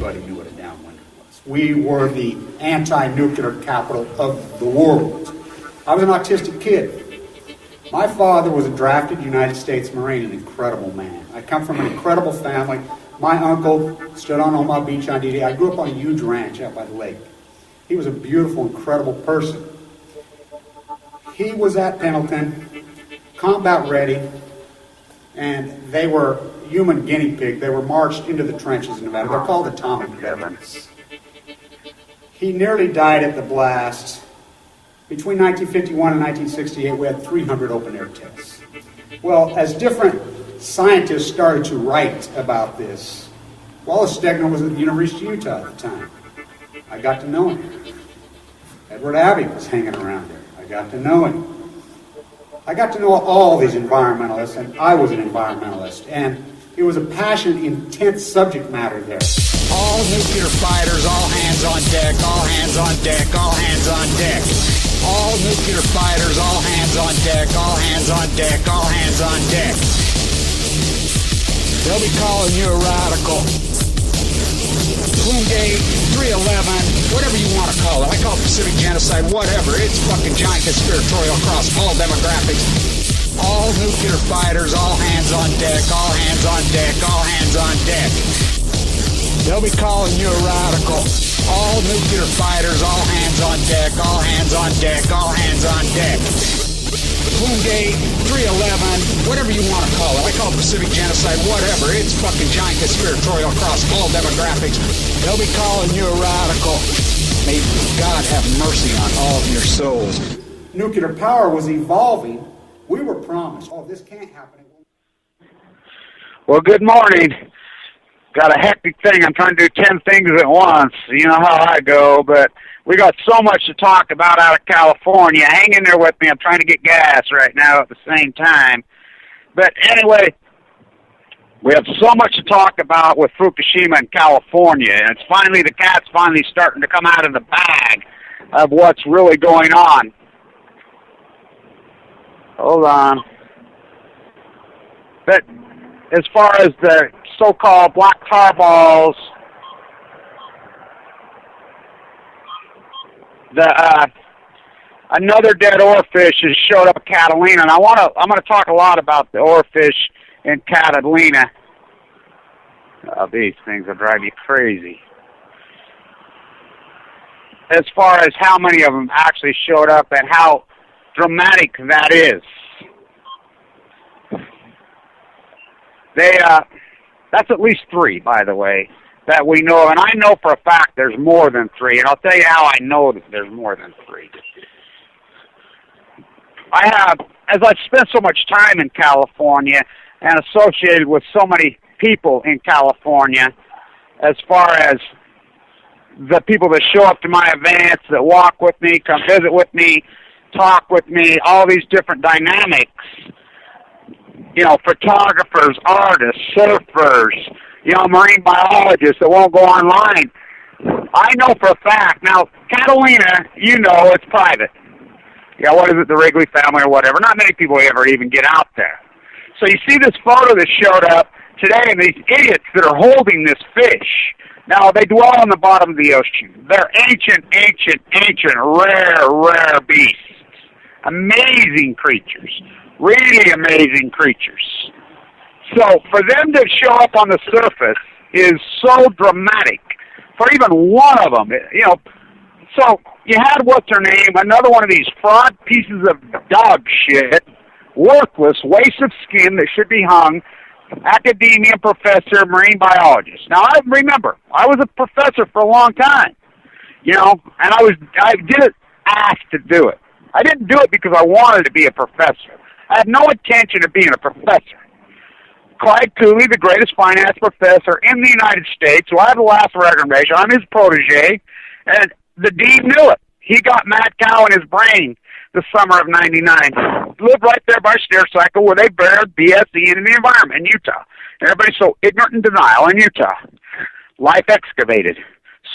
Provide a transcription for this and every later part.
everybody knew what a downwinder was. We were the anti-nuclear capital of the world. I was an autistic kid. My father was a drafted United States Marine, an incredible man. I come from an incredible family. My uncle stood on Omaha Beach on D-Day. I grew up on a huge ranch out by the lake. He was a beautiful, incredible person. He was at Pendleton, combat ready, and they were human guinea pig. They were marched into the trenches in Nevada. They're called atomic veterans. He nearly died at the blast. Between 1951 and 1968, we had 300 open-air tests. Well, as different scientists started to write about this, Wallace Stegner was at the University of Utah at the time. I got to know him. Edward Abbey was hanging around there. I got to know him. I got to know all these environmentalists, and I was an environmentalist, and it was a passionate, intense subject matter there. All nuclear fighters, all hands on deck, all hands on deck, all hands on deck. All nuclear fighters, all hands on deck, all hands on deck, all hands on deck. They'll be calling you a radical. Plumgate, 311, whatever you want to call it. I call it Pacific genocide, whatever. It's fucking giant conspiratorial across all demographics. All nuclear fighters, all hands on deck, all hands on deck, all hands on deck. They'll be calling you a radical. All nuclear fighters, all hands on deck, all hands on deck, all hands on deck. Plumgate, 311, whatever you want to call it. I call it Pacific genocide, whatever. It's fucking giant conspiratorial across all demographics. They'll be calling you a radical. May God have mercy on all of your souls. Nuclear power was evolving. We were promised, oh, this can't happen. Well, good morning. Got a hectic thing. I'm trying to do 10 things at once. You know how I go, but we got so much to talk about out of California. Hang in there with me. I'm trying to get gas right now at the same time. But anyway, we have so much to talk about with Fukushima in California. And it's finally, the cat's finally starting to come out of the bag of what's really going on. Hold on. But as far as the so-called black tar balls, another dead oarfish has showed up at Catalina, and I'm going to talk a lot about the oarfish in Catalina. Oh, these things will drive you crazy. As far as how many of them actually showed up and how dramatic that is. That's at least 3, by the way, that we know of. And I know for a fact there's more than 3. And I'll tell you how I know that there's more than 3. As I've spent so much time in California and associated with so many people in California, as far as the people that show up to my events, that walk with me, come visit with me, talk with me, all these different dynamics, you know, photographers, artists, surfers, you know, marine biologists that won't go online. I know for a fact. Now, Catalina, you know, it's private. Yeah, what is it, the Wrigley family or whatever? Not many people ever even get out there. So you see this photo that showed up today, and these idiots that are holding this fish. Now, they dwell on the bottom of the ocean. They're ancient, rare beasts. Amazing creatures. Really amazing creatures. So for them to show up on the surface is so dramatic. For even one of them, you know. So you had, what's her name, another one of these fraud pieces of dog shit, worthless, waste of skin that should be hung, academia professor, marine biologist. Now, I remember, I was a professor for a long time, you know, and I didn't ask to do it. I didn't do it because I wanted to be a professor. I had no intention of being a professor. Clyde Cooley, the greatest finance professor in the United States, who I have the last recommendation, I'm his protege, and the dean knew it. He got mad cow in his brain the summer of '99. Lived right there by Stair Cycle where they buried BSE in the environment in Utah. Everybody's so ignorant in denial in Utah. Life excavated.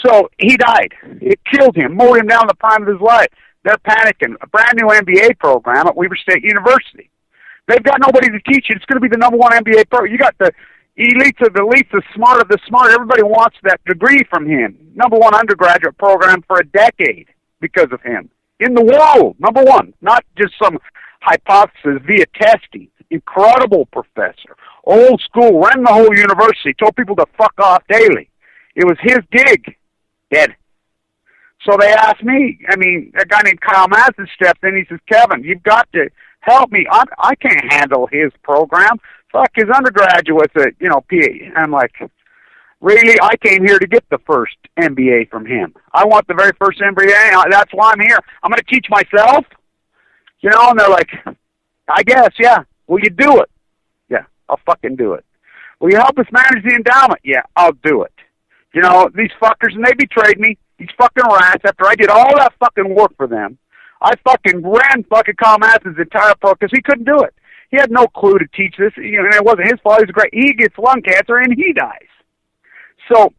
So he died. It killed him, mowed him down the prime of his life. They're panicking. A brand new MBA program at Weber State University. They've got nobody to teach it. It's going to be the #1 MBA program. You got the Elites of the elites, the smart of the smart. Everybody wants that degree from him. #1 undergraduate program for a decade because of him. In the world, #1. Not just some hypothesis via testing. Incredible professor. Old school, ran the whole university, told people to fuck off daily. It was his gig. Dead. So they asked me, I mean, a guy named Kyle Madsen stepped in, he says, Kevin, you've got to help me. I can't handle his program. Fuck, his undergraduate's a, PhD. I'm like, really? I came here to get the first MBA from him. I want the very first MBA. That's why I'm here. I'm going to teach myself. And they're like, I guess, yeah. Will you do it? Yeah, I'll fucking do it. Will you help us manage the endowment? Yeah, I'll do it. These fuckers, and they betrayed me. These fucking rats, after I did all that fucking work for them, I fucking ran fucking Kyle Madsen's entire program because he couldn't do it. He had no clue to teach this. And it wasn't his fault. He gets lung cancer and he dies. So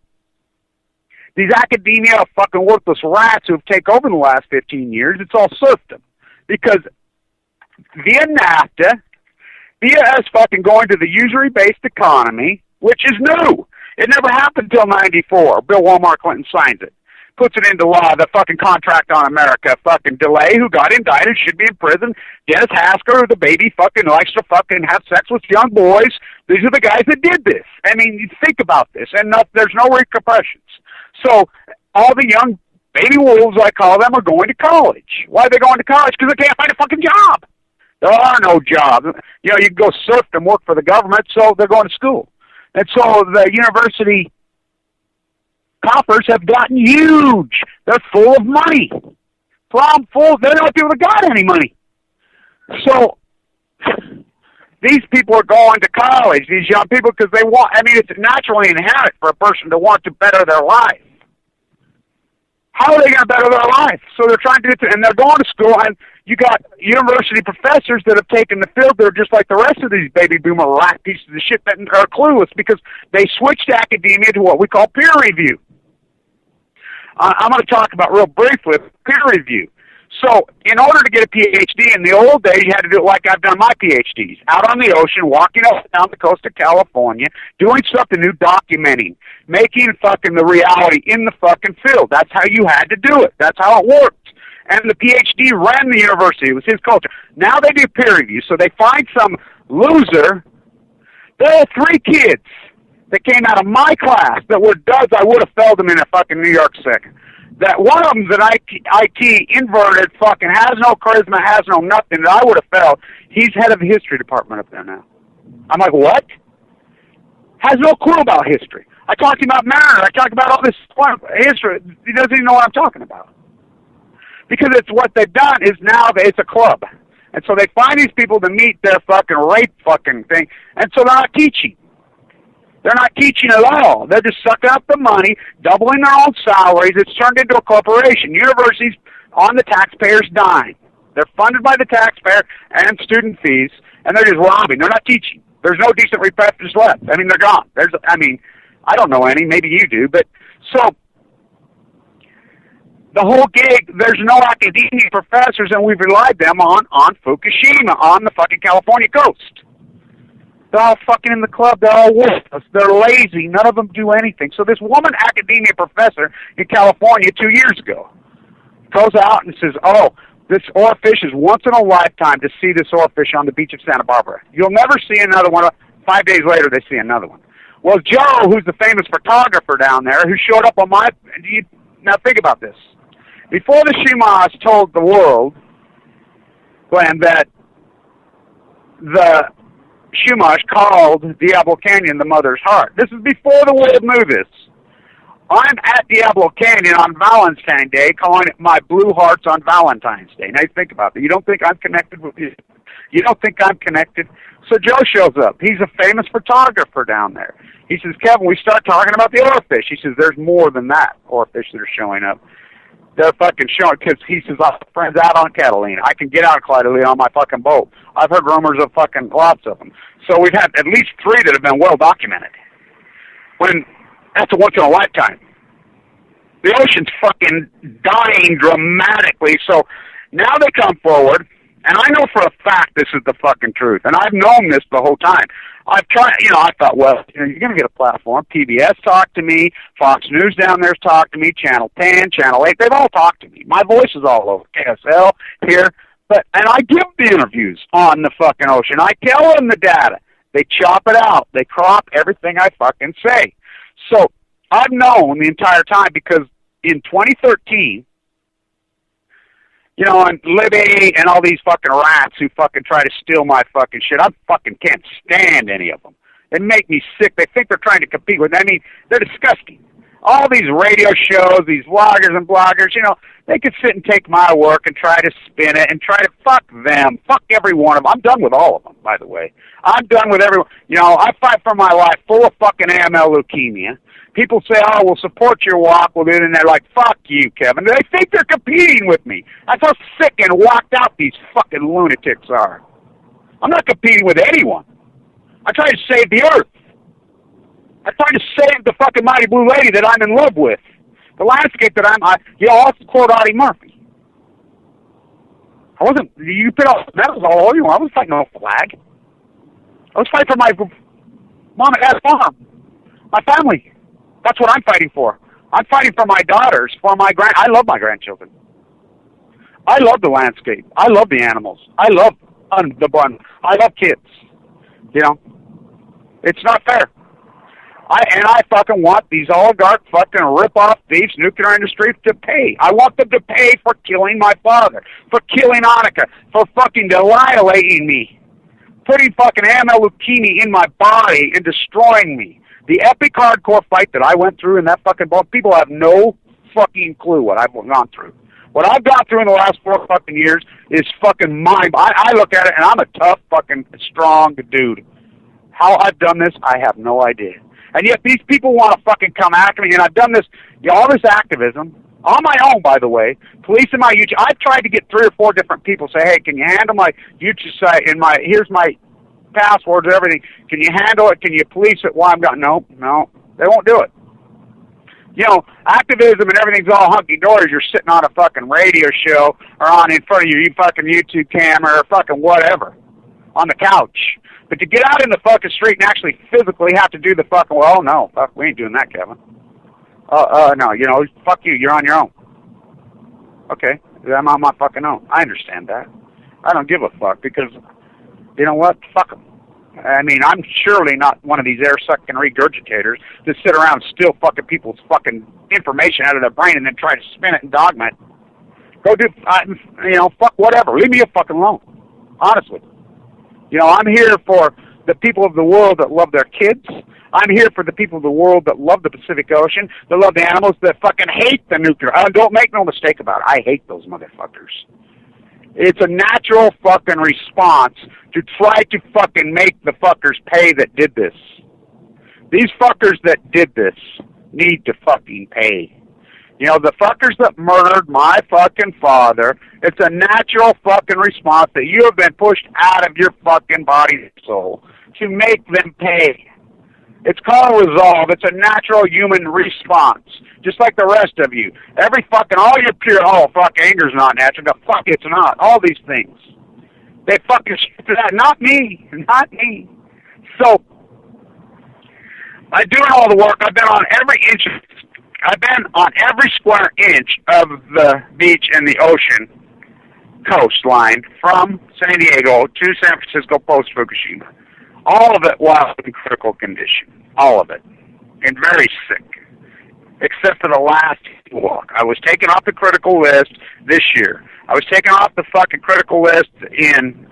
these academia fucking worthless rats who've taken over in the last 15 years, it's all serfdom. Because via NAFTA, via us fucking going to the usury-based economy, which is new. It never happened until 94. Bill Walmart Clinton signs it. Puts it into law, the fucking Contract on America fucking delay, who got indicted, should be in prison. Dennis Hasker, who the baby fucking likes to fucking have sex with young boys. These are the guys that did this. I mean, you think about this, and there's no repercussions. So all the young baby wolves, I call them, are going to college. Why are they going to college? Because they can't find a fucking job. There are no jobs. You can go surf and work for the government, so they're going to school. And so the university coffers have gotten huge. They're full of money. Plumb full. They're not people that got any money. So these people are going to college, these young people, because they want, it's naturally inherent for a person to want to better their life. How are they going to better their life? So they're trying to do it, and they're going to school, and you got university professors that have taken the field that are just like the rest of these baby boomer rat pieces of shit that are clueless because they switched academia to what we call peer review. I'm going to talk about real briefly peer review. So in order to get a PhD in the old days, you had to do it like I've done my PhDs, out on the ocean, walking up and down the coast of California, doing something new, documenting, making fucking the reality in the fucking field. That's how you had to do it. That's how it worked. And the PhD ran the university. It was his culture. Now they do peer review. So they find some loser. There are 3 kids that came out of my class that were duds. I would have failed them in a fucking New York second. That one of them's an IT inverted, fucking has no charisma, has no nothing, that I would have failed. He's head of the history department up there now. I'm like, what? Has no clue about history. I talked to him about Mariner. I talked about all this history. He doesn't even know what I'm talking about. Because it's what they've done is now it's a club. And so they find these people to meet their fucking rape fucking thing, and so they're not teaching. They're not teaching at all. They're just sucking up the money, doubling their own salaries. It's turned into a corporation. Universities on the taxpayer's dime. They're funded by the taxpayer and student fees, and they're just robbing. They're not teaching. There's no decent professors left. They're gone. I don't know any. Maybe you do. But so the whole gig, there's no academic professors, and we've relied them on Fukushima, on the fucking California coast. They're all fucking in the club. They're all worthless. They're lazy. None of them do anything. So this woman academia professor in California 2 years ago goes out and says, this oarfish is once in a lifetime to see this oarfish on the beach of Santa Barbara. You'll never see another one. 5 days later, they see another one. Well, Joe, who's the famous photographer down there, who showed up on now think about this. Before the Chumash told the world, Glenn, that the Chumash called Diablo Canyon the mother's heart. This is before the world knew this. I'm at Diablo Canyon on Valentine's Day, calling it my blue hearts on Valentine's Day. Now you think about that. You don't think I'm connected with you? You don't think I'm connected? So Joe shows up. He's a famous photographer down there. He says, Kevin, we start talking about the oarfish. He says, there's more than that oarfish that are showing up. They're fucking showing, because he says, I have friends out on Catalina. I can get out of Catalina on my fucking boat. I've heard rumors of fucking lots of them. So we've had at least 3 that have been well documented. That's a once in a lifetime. The ocean's fucking dying dramatically. So now they come forward, and I know for a fact this is the fucking truth. And I've known this the whole time. I've tried, I thought, well, you're going to get a platform. PBS talked to me. Fox News down there's talked to me. Channel 10, Channel 8, they've all talked to me. My voice is all over. KSL, here. And I give the interviews on the fucking ocean. I tell them the data. They chop it out. They crop everything I fucking say. So I've known the entire time because in 2013, and Libby and all these fucking rats who fucking try to steal my fucking shit, I fucking can't stand any of them. They make me sick. They think they're trying to compete with me. I mean, they're disgusting. All these radio shows, these vloggers and bloggers, they could sit and take my work and try to spin it and try to fuck them. Fuck every one of them. I'm done with all of them, by the way. I'm done with everyone. I fight for my life full of fucking AML leukemia. People say, oh, we'll support your walk with it, and they're like, fuck you, Kevin. They think they're competing with me. That's how sick and whacked out these fucking lunatics are. I'm not competing with anyone. I try to save the earth. I try to save the fucking mighty blue lady that I'm in love with. The landscape that I'll quote Audie Murphy. You put all medals all over you. I was fighting no flag. I was fighting for my mom and dad's farm, my family. That's what I'm fighting for. I'm fighting for my daughters, for my I love my grandchildren. I love the landscape. I love the animals. I love the bun. I love kids. It's not fair. I fucking want these oligarch fucking rip-off thieves, nuclear industry, to pay. I want them to pay for killing my father, for killing Annika, for fucking annihilating me, putting fucking AML leukemia in my body and destroying me. The epic hardcore fight that I went through in that fucking ball, people have no fucking clue what I've gone through. What I've gone through in the last 4 fucking years is fucking I look at it and I'm a tough fucking strong dude. How I've done this, I have no idea. And yet these people want to fucking come after me, and I've done this, all this activism, on my own, by the way, policing my YouTube. I've tried to get 3 or 4 different people say, hey, can you handle my YouTube site, and here's my passwords and everything. Can you handle it? Can you police it while I'm gone? No, they won't do it. Activism and everything's all hunky-dory. You're sitting on a fucking radio show or on in front of your fucking YouTube camera or fucking whatever on the couch. But to get out in the fucking street and actually physically have to do the fucking, well, no, fuck, we ain't doing that, Kevin. No, fuck you, you're on your own. Okay, I'm on my fucking own. I understand that. I don't give a fuck because, you know what, fuck them. I mean, I'm surely not one of these air-sucking regurgitators that sit around and steal fucking people's fucking information out of their brain and then try to spin it and dogma it. Go do, fuck whatever. Leave me fucking alone. Honestly. I'm here for the people of the world that love their kids. I'm here for the people of the world that love the Pacific Ocean, that love the animals, that fucking hate the nuclear. Don't make no mistake about it. I hate those motherfuckers. It's a natural fucking response to try to fucking make the fuckers pay that did this. These fuckers that did this need to fucking pay. The fuckers that murdered my fucking father, it's a natural fucking response that you have been pushed out of your fucking body and soul to make them pay. It's called resolve. It's a natural human response, just like the rest of you. All your pure, fuck, anger's not natural. No, fuck, it's not. All these things. They fucking shit to that. Not me. Not me. So, I'm doing all the work. I've been on every square inch of the beach and the ocean coastline from San Diego to San Francisco post-Fukushima. All of it while in critical condition. All of it. And very sick. Except for the last walk. I was taken off the critical list this year. I was taken off the fucking critical list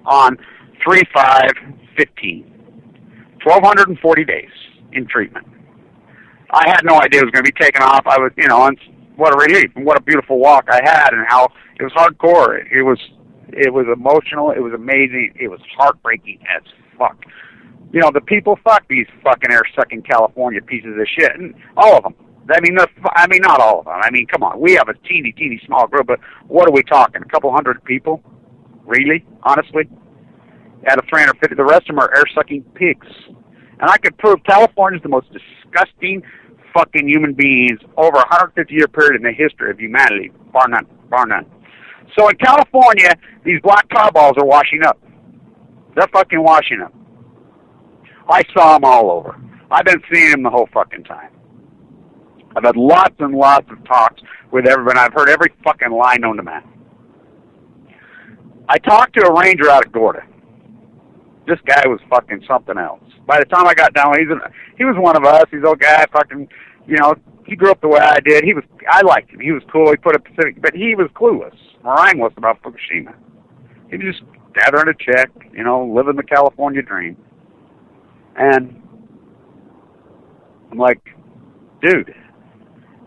on 3/5/15. 1,240 days in treatment. I had no idea it was going to be taken off. I was, and what a relief and what a beautiful walk I had, and how it was hardcore. It was emotional. It was amazing. It was heartbreaking as fuck. The people, fuck these fucking air-sucking California pieces of shit, and all of them. I mean, not all of them. I mean, come on. We have a teeny small group, but what are we talking? A couple hundred people? Really? Honestly? Out of 350, the rest of them are air-sucking pigs. And I could prove California's the most disgusting fucking human beings over a 150-year period in the history of humanity, bar none. So in California, these black tar balls are washing up. They're fucking washing up. I saw them all over. I've been seeing them the whole fucking time. I've had lots and lots of talks with everyone. I've heard every fucking lie known to man. I talked to a ranger out of Gorda. This guy was fucking something else. By the time I got down, he was one of us. He's an old guy, fucking, you know, he grew up the way I did. I liked him. He was cool. He put a Pacific, but he was clueless. Meringueless about Fukushima. He was just gathering a check, you know, living the California dream. And I'm like, dude,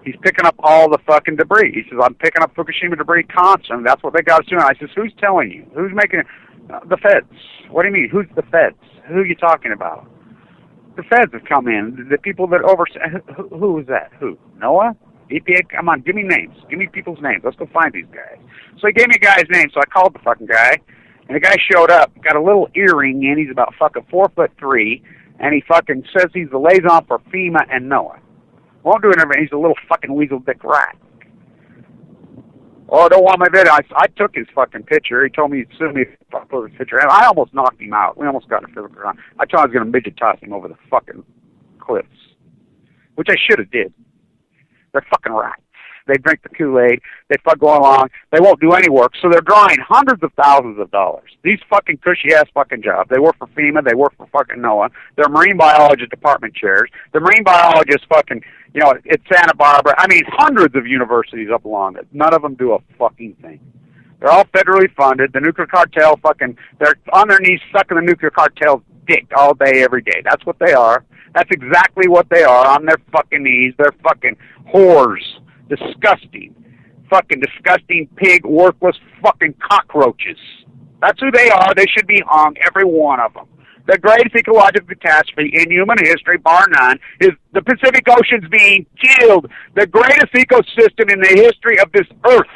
he's picking up all the fucking debris. He says, I'm picking up Fukushima debris constantly. That's what they got us doing. I says, who's telling you? Who's making it? The feds. What do you mean? Who's the feds? Who are you talking about? The feds have come in. The people that oversee. Who is that? Who? NOAA? EPA? Come on, give me names. Give me people's names. Let's go find these guys. So he gave me a guy's name, so I called the fucking guy. And the guy showed up, got a little earring in. He's about fucking 4'3", and he fucking says he's the liaison for FEMA and NOAA. Won't do anything. He's a little fucking weasel dick rat. Oh, don't want my video. I took his fucking picture. He told me he'd sue me for his picture. And I almost knocked him out. We almost got in a physical round. I told him I was going to midget toss him over the fucking cliffs, which I should have did. They're fucking rats. They drink the Kool-Aid. They fuck go along. They won't do any work. So they're drawing hundreds of thousands of dollars. These fucking cushy-ass fucking jobs. They work for FEMA. They work for fucking NOAA. They're marine biology department chairs. The marine biologists fucking, you know, at Santa Barbara. I mean, hundreds of universities up along it. None of them do a fucking thing. They're all federally funded. The nuclear cartel fucking, they're on their knees sucking the nuclear cartel's dick all day, every day. That's what they are. That's exactly what they are, on their fucking knees. They're fucking whores. Disgusting. Fucking disgusting pig, worthless fucking cockroaches. That's who they are. They should be hung, every one of them. The greatest ecological catastrophe in human history, bar none, is the Pacific Ocean's being killed. The greatest ecosystem in the history of this earth,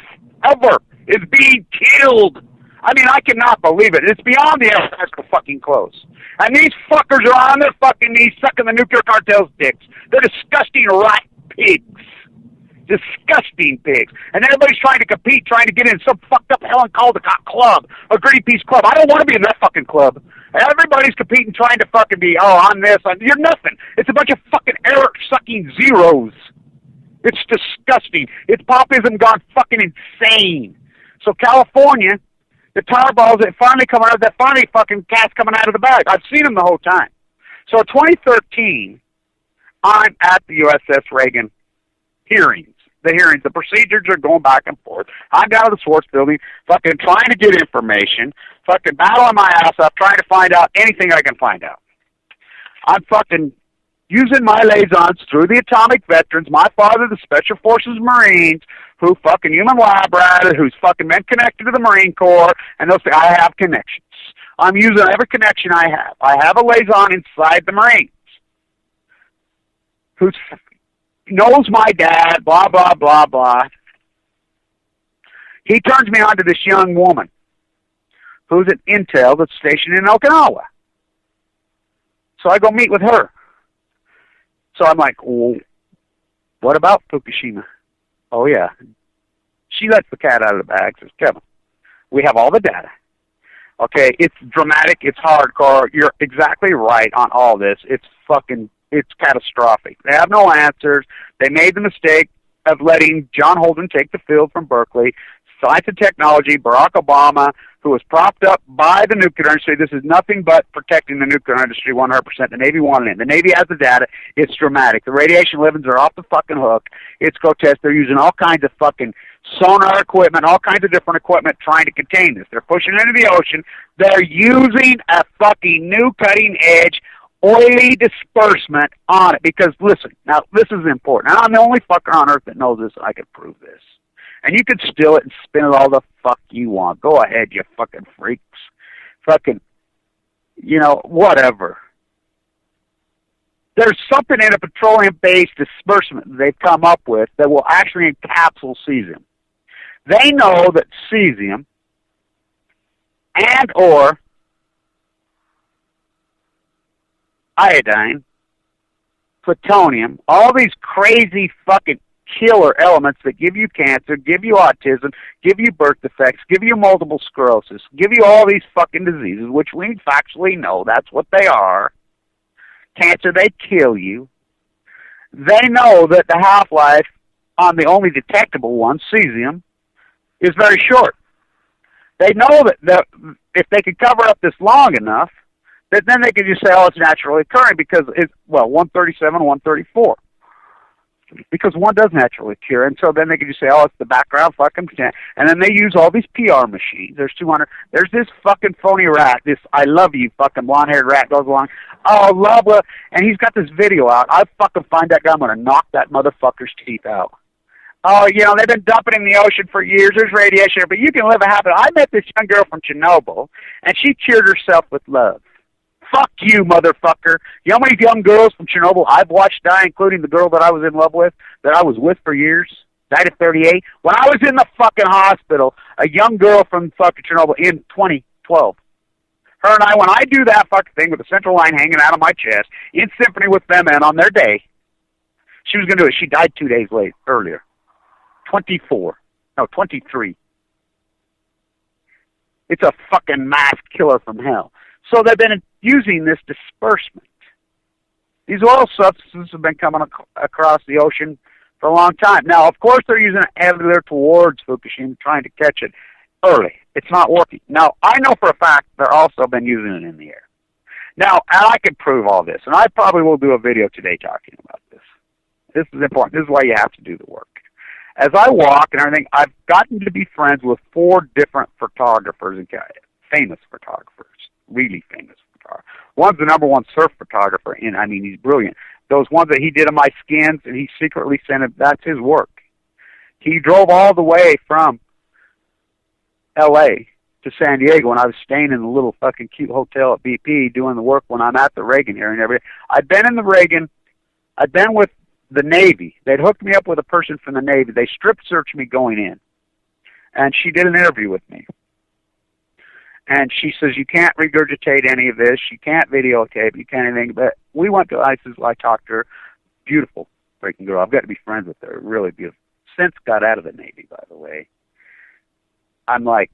ever, is being killed. I mean, I cannot believe it. It's beyond the Alaska fucking close. And these fuckers are on their fucking knees sucking the nuclear cartel's dicks. They're disgusting rat pigs. Disgusting pigs. And everybody's trying to compete, trying to get in some fucked up Helen Caldecott club, a Greenpeace club. I don't want to be in that fucking club. Everybody's competing, trying to fucking be, I'm this, you're nothing. It's a bunch of fucking air-sucking zeros. It's disgusting. It's populism gone fucking insane. So California, the tar balls that finally come out, that finally fucking cat's coming out of the bag. I've seen them the whole time. So in 2013, I'm at the USS Reagan hearings. The procedures are going back and forth. I'm down at the Swartz building, fucking trying to get information, fucking battling my ass up, trying to find out anything I can find out. I'm fucking using my liaisons through the atomic veterans, my father, the Special Forces Marines, who fucking human lab rat, who's fucking been connected to the Marine Corps, and they'll say, I have connections. I'm using every connection I have. I have a liaison inside the Marines who's knows my dad, blah, blah, blah, blah. He turns me on to this young woman who's at Intel that's stationed in Okinawa. So I go meet with her. So I'm like, well, what about Fukushima? Oh, yeah. She lets the cat out of the bag, says, Kevin, we have all the data. Okay, it's dramatic, it's hardcore. You're exactly right on all this. It's catastrophic. They have no answers. They made the mistake of letting John Holden take the field from Berkeley. Science and technology, Barack Obama, who was propped up by the nuclear industry. This is nothing but protecting the nuclear industry 100%. The Navy wanted it. The Navy has the data. It's dramatic. The radiation levels are off the fucking hook. It's grotesque. They're using all kinds of fucking sonar equipment, all kinds of different equipment trying to contain this. They're pushing it into the ocean. They're using a fucking new cutting-edge oily disbursement on it. Because, listen, now, this is important. I'm the only fucker on earth that knows this, and I can prove this. And you can steal it and spin it all the fuck you want. Go ahead, you fucking freaks. Fucking, whatever. There's something in a petroleum-based disbursement that they've come up with that will actually encapsulate cesium. They know that cesium and or iodine, plutonium, all these crazy fucking killer elements that give you cancer, give you autism, give you birth defects, give you multiple sclerosis, give you all these fucking diseases, which we factually know that's what they are. cancer, they kill you. They know that the half-life on the only detectable one, cesium, is very short. They know that if they could cover up this long enough, that then they could just say, oh, it's naturally occurring because it's, 137, 134. Because one does naturally occur. And so then they could just say, oh, it's the background fucking percent. And then they use all these PR machines. There's 200. There's this fucking phony rat, this I love you fucking blonde-haired rat goes along. Oh, love, and he's got this video out. I fucking find that guy. I'm going to knock that motherfucker's teeth out. Oh, they've been dumping in the ocean for years. There's radiation, but you can live a happy. I met this young girl from Chernobyl, and she cured herself with love. Fuck you, motherfucker. You know how many young girls from Chernobyl I've watched die, including the girl that I was in love with, that I was with for years, died at 38? When I was in the fucking hospital, a young girl from fucking Chernobyl in 2012. Her and I, when I do that fucking thing with the central line hanging out of my chest, in symphony with them and on their day, she was going to do it. She died 2 days earlier. 23. It's a fucking mass killer from hell. So they've been using this disbursement. These oil substances have been coming across the ocean for a long time. Now, of course, they're using it heavily towards Fukushima, trying to catch it early. It's not working. Now, I know for a fact they're also been using it in the air. Now, and I can prove all this, and I probably will do a video today talking about this. This is important. This is why you have to do the work. As I walk and everything, I've gotten to be friends with 4 different photographers, and famous photographers, really famous photographers. One's the #1 surf photographer, and I mean, he's brilliant. Those ones that he did of my skins, and he secretly sent it, that's his work. He drove all the way from L.A. to San Diego when I was staying in a little fucking cute hotel at BP doing the work when I'm at the Reagan hearing and everything. I've been in the Reagan. I've been with the Navy. They'd hooked me up with a person from the Navy. They strip searched me going in. And she did an interview with me. And she says, you can't regurgitate any of this. You can't videotape. You can't anything. But we went to ISIS. I talked to her. Beautiful freaking girl. I've got to be friends with her. Really beautiful. Since got out of the Navy, by the way. I'm like,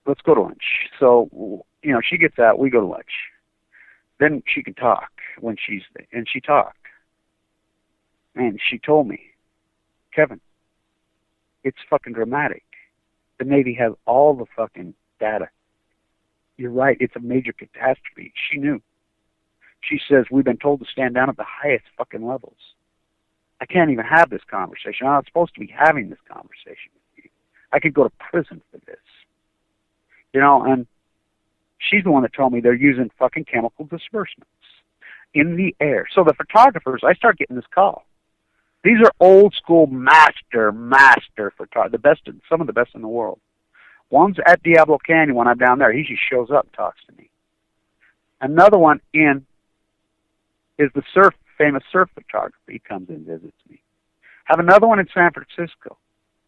let's go to lunch. So, she gets out. We go to lunch. Then she can talk when she's there. And she talked. And she told me, Kevin, it's fucking dramatic. The Navy has all the fucking data. You're right, it's a major catastrophe. She knew. She says, we've been told to stand down at the highest fucking levels. I can't even have this conversation. I'm not supposed to be having this conversation with you. I could go to prison for this. And she's the one that told me they're using fucking chemical disbursements in the air. So the photographers, I start getting this call. These are old school master photographers, some of the best in the world. One's at Diablo Canyon when I'm down there. He just shows up and talks to me. Another one is the famous surf photographer. He comes in and visits me. Have another one in San Francisco.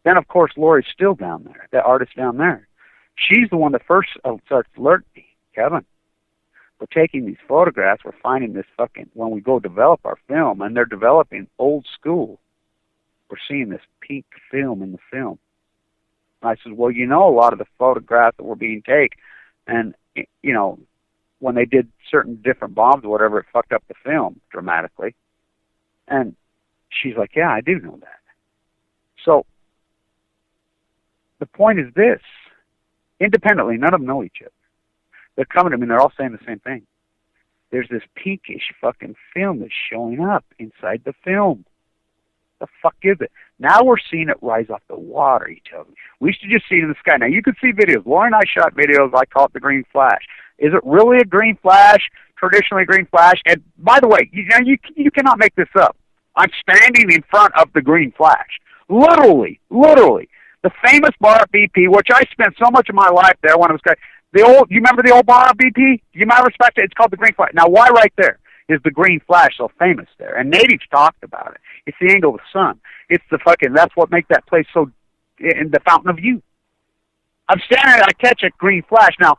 Then, of course, Lori's still down there, the artist down there. She's the one that first starts to alert me. Kevin, we're taking these photographs, we're finding this when we go develop our film, and they're developing old school, we're seeing this pink film in the film. And I said, well, a lot of the photographs that were being taken, and, when they did certain different bombs or whatever, it fucked up the film dramatically. And she's like, yeah, I do know that. So the point is this, independently, none of them know each other. They're coming to me and they're all saying the same thing. There's this pinkish fucking film that's showing up inside the film. The fuck is it? Now we're seeing it rise off the water, he tells me. We used to just see it in the sky. Now you can see videos. Laurie and I shot videos, I call it the green flash. Is it really a green flash? Traditionally a green flash? And by the way, you cannot make this up. I'm standing in front of the green flash. Literally. The famous bar at BP, which I spent so much of my life there when I was you remember the old bar at BP? You might respect it. It's called the Green Flash. Now, why right there is the Green Flash so famous there? And natives talked about it. It's the angle of the sun. It's that's what makes that place so, in the Fountain of Youth. I'm standing there, I catch a green flash. Now,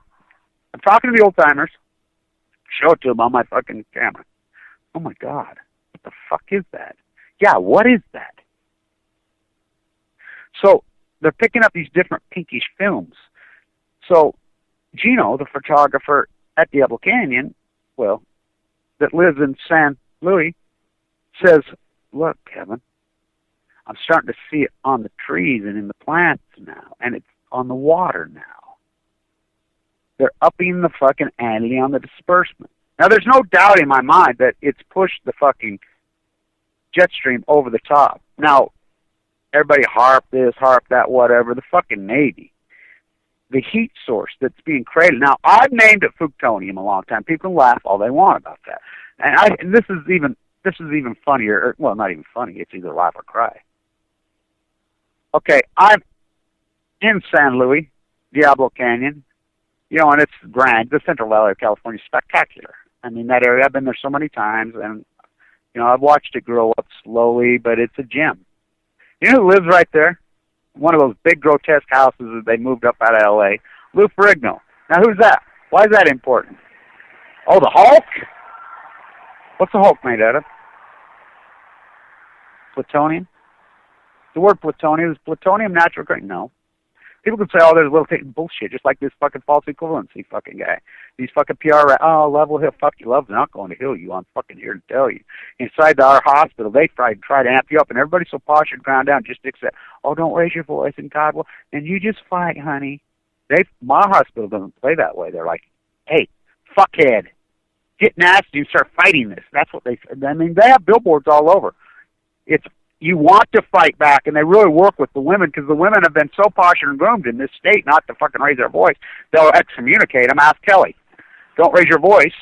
I'm talking to the old timers. Show it to them on my fucking camera. Oh my God, what the fuck is that? Yeah, what is that? So, they're picking up these different pinkish films. So, Gino, the photographer at Diablo Canyon, that lives in San Luis says, look, Kevin, I'm starting to see it on the trees and in the plants now, and it's on the water now. They're upping the fucking ante on the disbursement. Now, there's no doubt in my mind that it's pushed the fucking jet stream over the top. Now, everybody harp this, harp that, whatever. The fucking Navy, the heat source that's being created. Now, I've named it plutonium a long time. People can laugh all they want about that. And this is even funnier. Or, well, not even funny. It's either laugh or cry. Okay, I'm in San Luis, Diablo Canyon, and it's grand. The Central Valley of California is spectacular. I mean, that area, I've been there so many times, and, I've watched it grow up slowly, but it's a gem. You know who lives right there? One of those big, grotesque houses that they moved up out of L.A., Lou Ferrigno. Now, who's that? Why is that important? Oh, the Hulk? What's the Hulk made out of? Plutonium? The word plutonium, is plutonium natural? No. People can say, oh, there's a little bullshit, just like this fucking false equivalency fucking guy. These fucking Love will heal. Fuck you, Love's not going to heal you. I'm fucking here to tell you. Inside our hospital, they try to amp you up, and everybody's so posh and ground down, just accept, oh, don't raise your voice, and God will, and you just fight, honey. My hospital doesn't play that way. They're like, hey, fuckhead, get nasty and start fighting this. That's what they have billboards all over. You want to fight back, and they really work with the women, because the women have been so posh and groomed in this state not to fucking raise their voice. They'll excommunicate them. Ask Kelly. Don't raise your voice.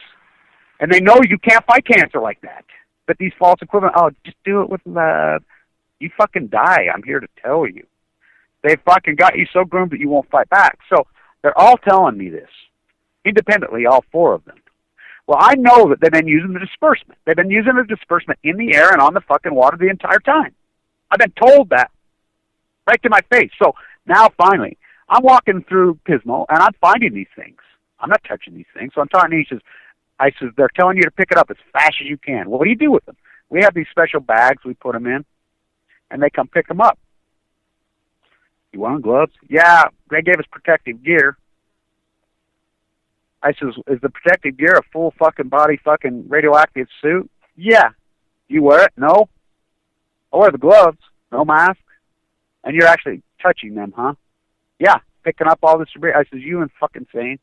And they know you can't fight cancer like that. But these false equivalent, oh, just do it with love. You fucking die. I'm here to tell you. They fucking got you so groomed that you won't fight back. So they're all telling me this, independently, all four of them. Well, I know that they've been using the disbursement. They've been using the disbursement in the air and on the fucking water the entire time. I've been told that right to my face. So now, finally, I'm walking through Pismo, and I'm finding these things. I'm not touching these things. So I'm talking to him. I says, they're telling you to pick it up as fast as you can. Well, what do you do with them? We have these special bags. We put them in, and they come pick them up. You want gloves? Yeah, they gave us protective gear. I says, is the protective gear a full fucking body fucking radioactive suit? Yeah. You wear it? No. I wear the gloves. No mask. And you're actually touching them, huh? Yeah. Picking up all this debris. I says, you and fucking insane?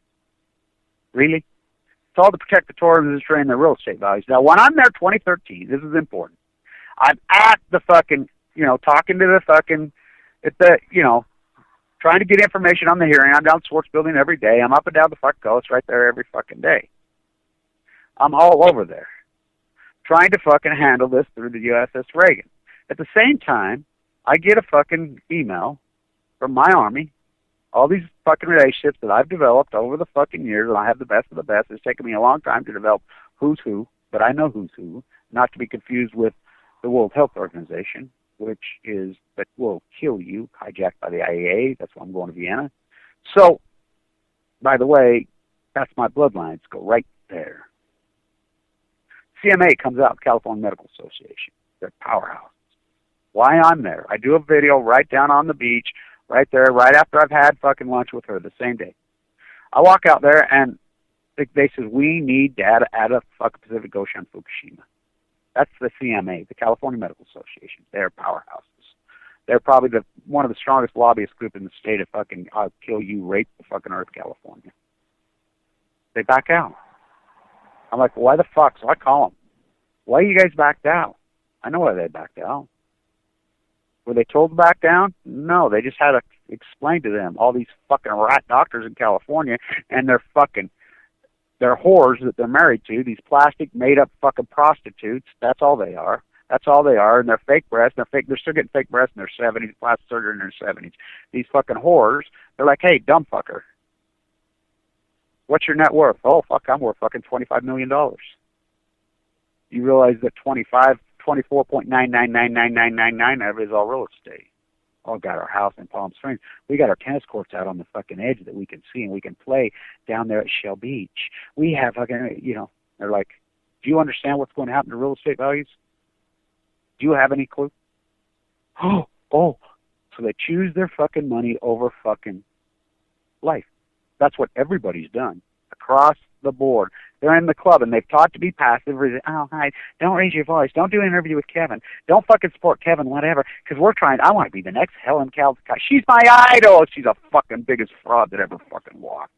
Really? It's all to protect the tourism industry and the real estate values. Now, when I'm there 2013, this is important. I'm at the fucking, talking to the fucking, trying to get information on the hearing. I'm down at Swartz Building every day. I'm up and down the fucking coast right there every fucking day. I'm all over there trying to fucking handle this through the USS Reagan. At the same time, I get a fucking email from my Army, all these fucking relationships that I've developed over the fucking years, and I have the best of the best. It's taken me a long time to develop who's who, but I know who's who, not to be confused with the World Health Organization, which is that will kill you, hijacked by the IAEA. That's why I'm going to Vienna. So, by the way, that's my bloodlines. Go right there. CMA comes out, California Medical Association. They're powerhouses. Why I'm there? I do a video right down on the beach, right there, right after I've had fucking lunch with her the same day. I walk out there, and they says, we need data out of fucking Pacific Ocean, Fukushima. That's the CMA, the California Medical Association. They're powerhouses. They're probably one of the strongest lobbyist group in the state of fucking I'll kill you, rape the fucking earth, California. They back out. I'm like, why the fuck? So I call them. Why you guys backed out? I know why they backed out. Were they told to back down? No, they just had to explain to them all these fucking rat doctors in California and their whores that they're married to, these plastic made-up fucking prostitutes. That's all they are. That's all they are. And they're fake breasts. They're still getting fake breasts in their 70s, plastic surgery in their 70s. These fucking whores, they're like, hey, dumb fucker, what's your net worth? Oh, fuck, I'm worth fucking $25 million. You realize that 24.9999999 of it is all real estate. Oh, got our house in Palm Springs. We got our tennis courts out on the fucking edge that we can see, and we can play down there at Shell Beach. We have fucking, they're like, do you understand what's going to happen to real estate values? Do you have any clue? Oh. So they choose their fucking money over fucking life. That's what everybody's done. across the board. They're in the club, and they've taught to be passive. Oh, hi, don't raise your voice. Don't do an interview with Kevin. Don't fucking support Kevin, whatever, because we're trying. I want to be the next Helen Caldicott. She's my idol. She's a fucking biggest fraud that ever fucking walked.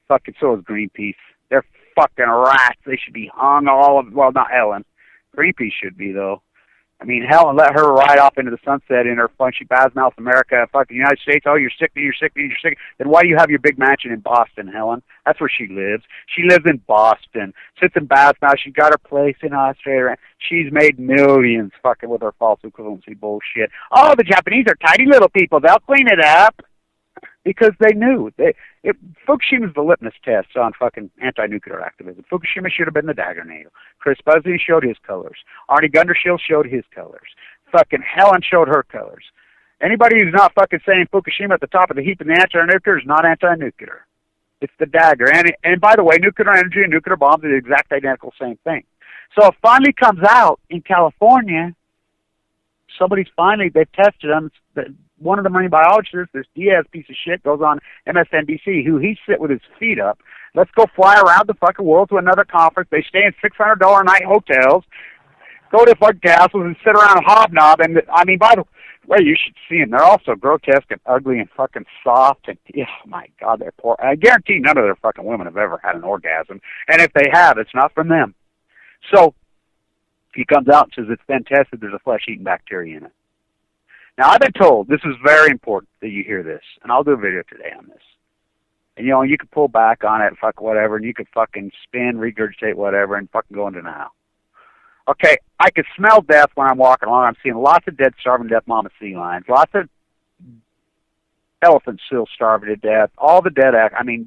Fucking so is Greenpeace. They're fucking rats. They should be hung all of, well, not Helen. Greenpeace should be, though. I mean, Helen, let her ride off into the sunset in her funchy badmouth America, fucking United States. Oh, you're sick, you're sick, you're sick. Then why do you have your big mansion in Boston, Helen? That's where she lives. She lives in Boston, sits in badmouth. She's got her place in Australia. She's made millions fucking with her false equivalency bullshit. Oh, the Japanese are tidy little people. They'll clean it up. Because they knew. Fukushima's the litmus test on fucking anti-nuclear activism. Fukushima should have been the dagger nail. Chris Busby showed his colors. Arnie Gundershield showed his colors. Fucking Helen showed her colors. Anybody who's not fucking saying Fukushima at the top of the heap in the anti-nuclear is not anti-nuclear. It's the dagger. And by the way, nuclear energy and nuclear bombs are the exact identical same thing. So it finally comes out in California. They've tested them. One of the marine biologists, this Diaz piece of shit, goes on MSNBC, who he sit with his feet up. Let's go fly around the fucking world to another conference. They stay in $600 a night hotels, go to fucking castles and sit around and hobnob. And I mean, by the way, you should see them. They're all so grotesque and ugly and fucking soft. And oh my God, they're poor. I guarantee none of their fucking women have ever had an orgasm. And if they have, it's not from them. So he comes out and says it's been tested. There's a flesh-eating bacteria in it. Now, I've been told, this is very important that you hear this, and I'll do a video today on this. And, you can pull back on it, fuck whatever, and you can fucking spin, regurgitate whatever, and fucking go into denial. Okay, I can smell death when I'm walking along. I'm seeing lots of dead, starving to death mama sea lions, lots of elephants still starving to death, all the dead,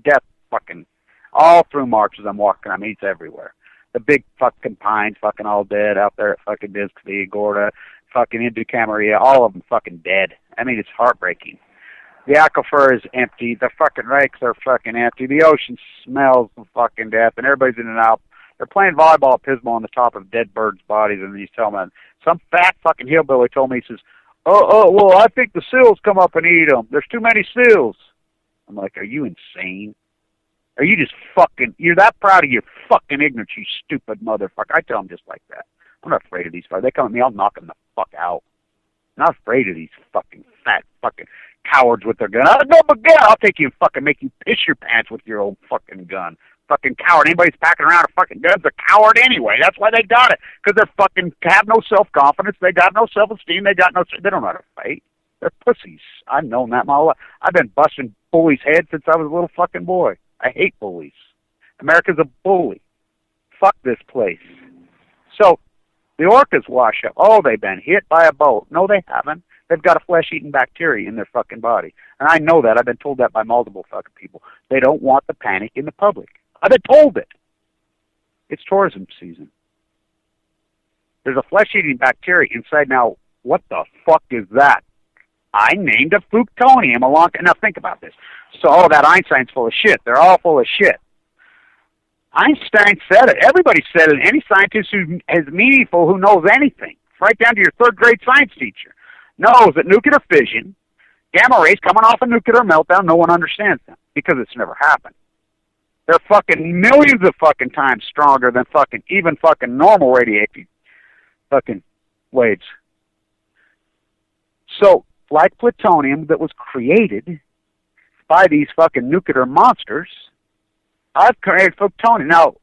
death fucking all through March as I'm walking. I mean, it's everywhere. The big fucking pines fucking all dead out there at fucking Biscayne, Gorda, fucking into Camarillo, all of them fucking dead. I mean, it's heartbreaking. The aquifer is empty. The fucking lakes are fucking empty. The ocean smells of fucking death, and everybody's in and out. They're playing volleyball at Pismo on the top of dead birds' bodies, and he's telling me, some fat fucking hillbilly told me, he says, well, I think the seals come up and eat them. There's too many seals. I'm like, are you insane? Are you just fucking, you're that proud of your fucking ignorance, you stupid motherfucker. I tell them just like that. I'm not afraid of these fuckers. They come at me, I'll knock them the fuck out. I'm not afraid of these fucking fat fucking cowards with their gun. I'll take you and fucking make you piss your pants with your old fucking gun. Fucking coward. Anybody's packing around a fucking gun's a coward anyway. That's why they got it. Because they're fucking have no self-confidence. They got no self-esteem. They don't know how to fight. They're pussies. I've known that my whole life. I've been busting bullies' heads since I was a little fucking boy. I hate bullies. America's a bully. Fuck this place. So, the orcas wash up. Oh, they've been hit by a boat. No, they haven't. They've got a flesh-eating bacteria in their fucking body. And I know that. I've been told that by multiple fucking people. They don't want the panic in the public. I've been told it. It's tourism season. There's a flesh-eating bacteria inside. Now, what the fuck is that? I named a Fructonium along. Now, think about this. So, that Einstein's full of shit. They're all full of shit. Einstein said it. Everybody said it. Any scientist who is meaningful, who knows anything, right down to your third-grade science teacher, knows that nuclear fission, gamma rays coming off a nuclear meltdown, no one understands them because it's never happened. They're fucking millions of fucking times stronger than fucking even fucking normal radioactive fucking waves. So, like plutonium that was created by these fucking nuclear monsters, I've created Fructonium. Now,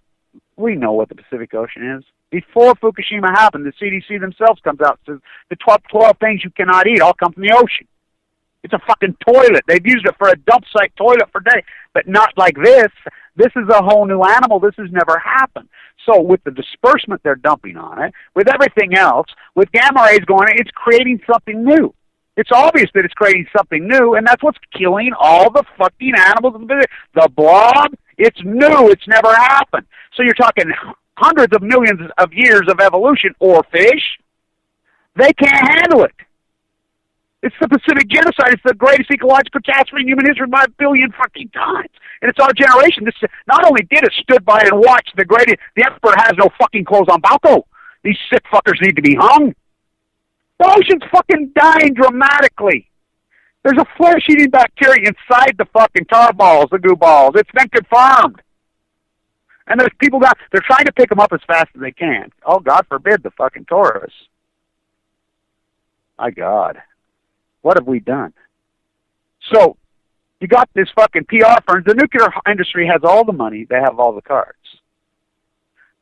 we know what the Pacific Ocean is. Before Fukushima happened, the CDC themselves comes out and says the 12 things you cannot eat all come from the ocean. It's a fucking toilet. They've used it for a dump site toilet for days, but not like this. This is a whole new animal. This has never happened. So with the disbursement they're dumping on it, with everything else, with gamma rays going in, it's creating something new. It's obvious that it's creating something new, and that's what's killing all the fucking animals. The blob, it's new. It's never happened. So you're talking hundreds of millions of years of evolution, or fish. They can't handle it. It's the Pacific genocide. It's the greatest ecological catastrophe in human history by a billion fucking times. And it's our generation. This not only did it, stood by and watched the greatest. The emperor has no fucking clothes on Balco. These sick fuckers need to be hung. The ocean's fucking dying dramatically. There's a flesh-eating bacteria inside the fucking tar balls, the goo balls. It's been confirmed. And there's people that they're trying to pick them up as fast as they can. Oh, God forbid the fucking tourists. My God. What have we done? So, you got this fucking PR firm. The nuclear industry has all the money. They have all the cards.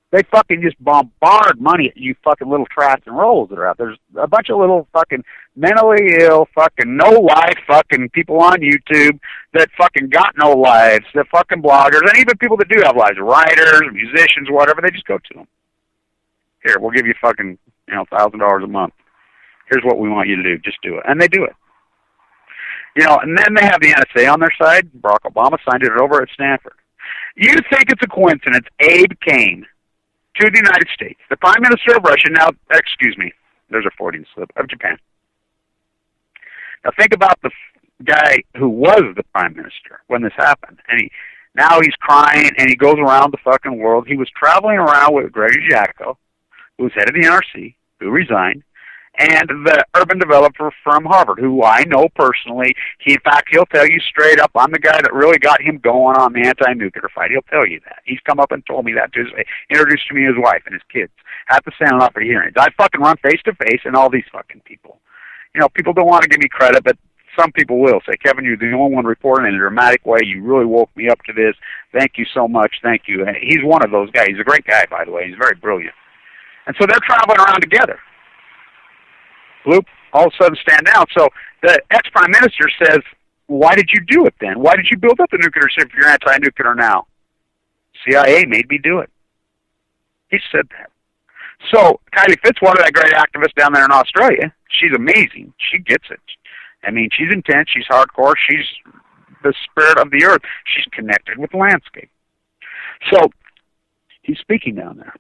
They fucking just bombard money at you fucking little trats and rolls that are out there. There's a bunch of little fucking mentally ill, fucking no-life fucking people on YouTube that fucking got no lives, the fucking bloggers, and even people that do have lives, writers, musicians, whatever, they just go to them. Here, we'll give you fucking, $1,000 a month. Here's what we want you to do. Just do it. And they do it. And then they have the NSA on their side. Barack Obama signed it over at Stanford. You think it's a coincidence Abe came to the United States, the Prime Minister of Russia, there's a Freudian slip, of Japan. Now think about the guy who was the Prime Minister when this happened, and now he's crying, and he goes around the fucking world. He was traveling around with Gregory Jacko, who was head of the NRC, who resigned, and the urban developer from Harvard, who I know personally. In fact, he'll tell you straight up, I'm the guy that really got him going on the anti-nuclear fight. He'll tell you that. He's come up and told me that to his face, introduced to me his wife and his kids at the Santa Opera hearings. I fucking run face-to-face and all these fucking people. People don't want to give me credit, but some people will say, Kevin, you're the only one reporting in a dramatic way. You really woke me up to this. Thank you so much. Thank you. And he's one of those guys. He's a great guy, by the way. He's very brilliant. And so they're traveling around together. Bloop, all of a sudden stand down. So the ex-prime minister says, why did you do it then? Why did you build up the nuclear ship if you're anti-nuclear now? CIA made me do it. He said that. So Kylie Fitzwater, that great activist down there in Australia, she's amazing. She gets it. She's intense. She's hardcore. She's the spirit of the earth. She's connected with the landscape. So he's speaking down there.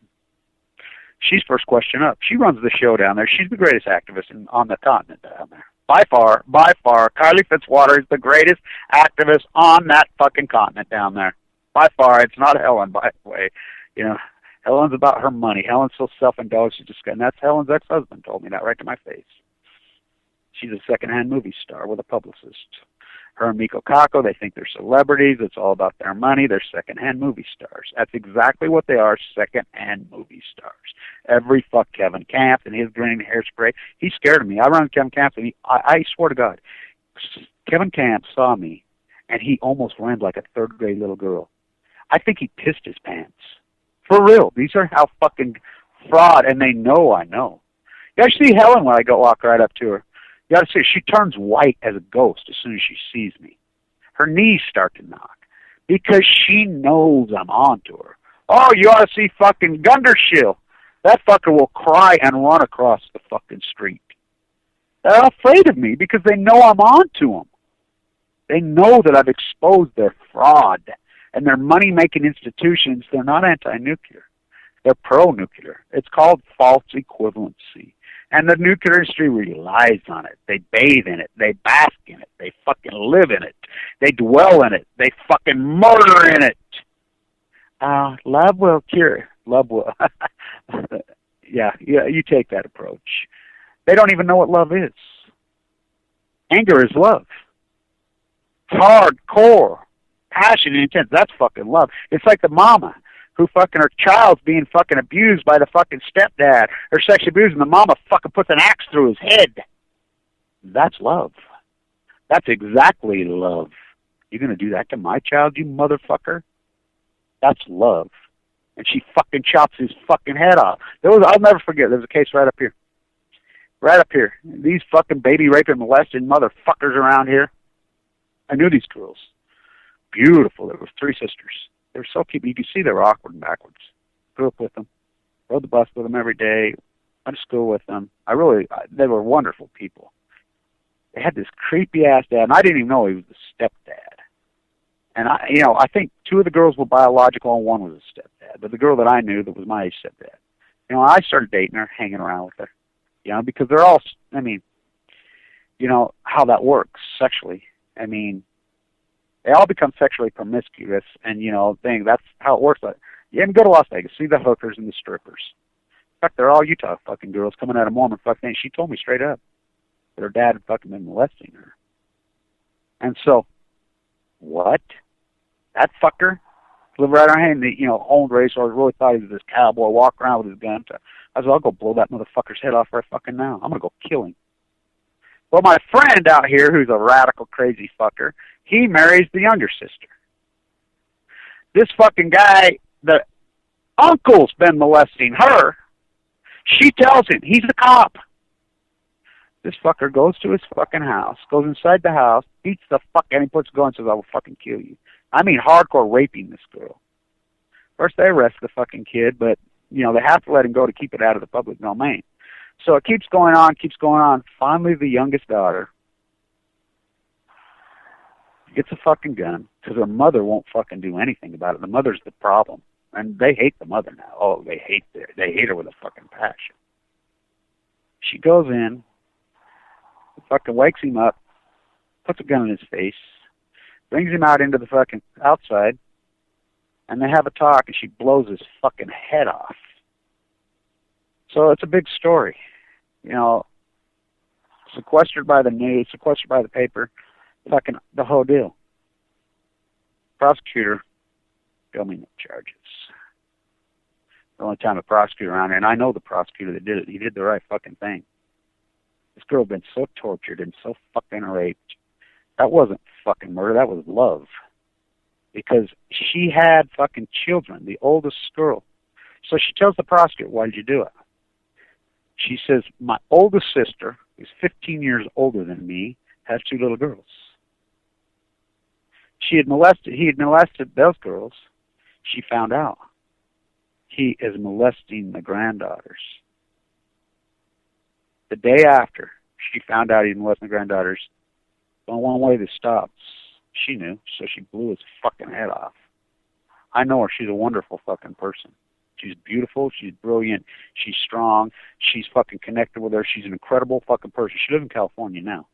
She's first question up. She runs the show down there. She's the greatest activist on the continent down there. By far, Kylie Fitzwater is the greatest activist on that fucking continent down there. By far. It's not Helen, by the way. Helen's about her money. Helen's so self-indulged. And that's Helen's ex-husband told me that right to my face. She's a second-hand movie star with a publicist. Her and Miko Kako, they think they're celebrities. It's all about their money. They're second-hand movie stars. That's exactly what they are, second-hand movie stars. Every fuck Kevin Camp and his green hairspray. He's scared of me. I run Kevin Camp, and I swear to God, Kevin Camp saw me, and he almost ran like a third-grade little girl. I think he pissed his pants. For real. These are how fucking fraud, and they know I know. You gotta see Helen when I go walk right up to her. You gotta see, she turns white as a ghost as soon as she sees me. Her knees start to knock because she knows I'm on to her. Oh, you ought to see fucking Gundershill. That fucker will cry and run across the fucking street. They're afraid of me because they know I'm on to them. They know that I've exposed their fraud and their money-making institutions. They're not anti-nuclear. They're pro-nuclear. It's called false equivalency. And the nuclear industry relies on it. They bathe in it. They bask in it. They fucking live in it. They dwell in it. They fucking murder in it. Love will cure. Love will. Yeah, you take that approach. They don't even know what love is. Anger is love. Hardcore. Passion and intense. That's fucking love. It's like the mama who fucking her child's being fucking abused by the fucking stepdad or sexually abused, and the mama fucking puts an axe through his head. That's love. That's exactly love. You're going to do that to my child, you motherfucker? That's love. And she fucking chops his fucking head off. I'll never forget, there was a case right up here. Right up here. These fucking baby raping, molesting motherfuckers around here. I knew these girls. Beautiful. There were 3 sisters. They were so cute. You could see they were awkward and backwards. Grew up with them. Rode the bus with them every day. Went to school with them. They were wonderful people. They had this creepy-ass dad, and I didn't even know he was the stepdad. And I think 2 of the girls were biological and 1 was a stepdad. But the girl that I knew that was my age stepdad. I started dating her, hanging around with her. Because they're all, how that works sexually. They all become sexually promiscuous, and that's how it works. But you can go to Las Vegas, see the hookers and the strippers. In fact, they're all Utah fucking girls coming out of Mormon fucking things. She told me straight up that her dad had fucking been molesting her. And so, what? That fucker lived right on our hand. Owned racehorse, really thought he was this cowboy, walk around with his gun. I said, I'll go blow that motherfucker's head off right fucking now. I'm going to go kill him. Well, my friend out here, who's a radical, crazy fucker, he marries the younger sister. This fucking guy, the uncle's been molesting her. She tells him, he's a cop. This fucker goes to his fucking house, goes inside the house, beats the fuck out, and he puts a gun and says, I will fucking kill you. I mean, hardcore raping this girl. First, they arrest the fucking kid, but, they have to let him go to keep it out of the public domain. So it keeps going on. Finally, the youngest daughter gets a fucking gun because her mother won't fucking do anything about it. The mother's the problem. And they hate the mother now. Oh, they hate her with a fucking passion. She goes in, fucking wakes him up, puts a gun in his face, brings him out into the fucking outside, and they have a talk, and she blows his fucking head off. So it's a big story. Sequestered by the news, sequestered by the paper, fucking the whole deal. Prosecutor, filming the charges. The only time a prosecutor around here, and I know the prosecutor that did it, he did the right fucking thing. This girl had been so tortured and so fucking raped. That wasn't fucking murder, that was love. Because she had fucking children, the oldest girl. So she tells the prosecutor, why did you do it? She says, my oldest sister, who's 15 years older than me, has 2 little girls. He had molested those girls. She found out. He is molesting the granddaughters. The day after she found out he molested the granddaughters, the one way this stops, she knew, so she blew his fucking head off. I know her. She's a wonderful fucking person. She's beautiful. She's brilliant. She's strong. She's fucking connected with her. She's an incredible fucking person. She lives in California now.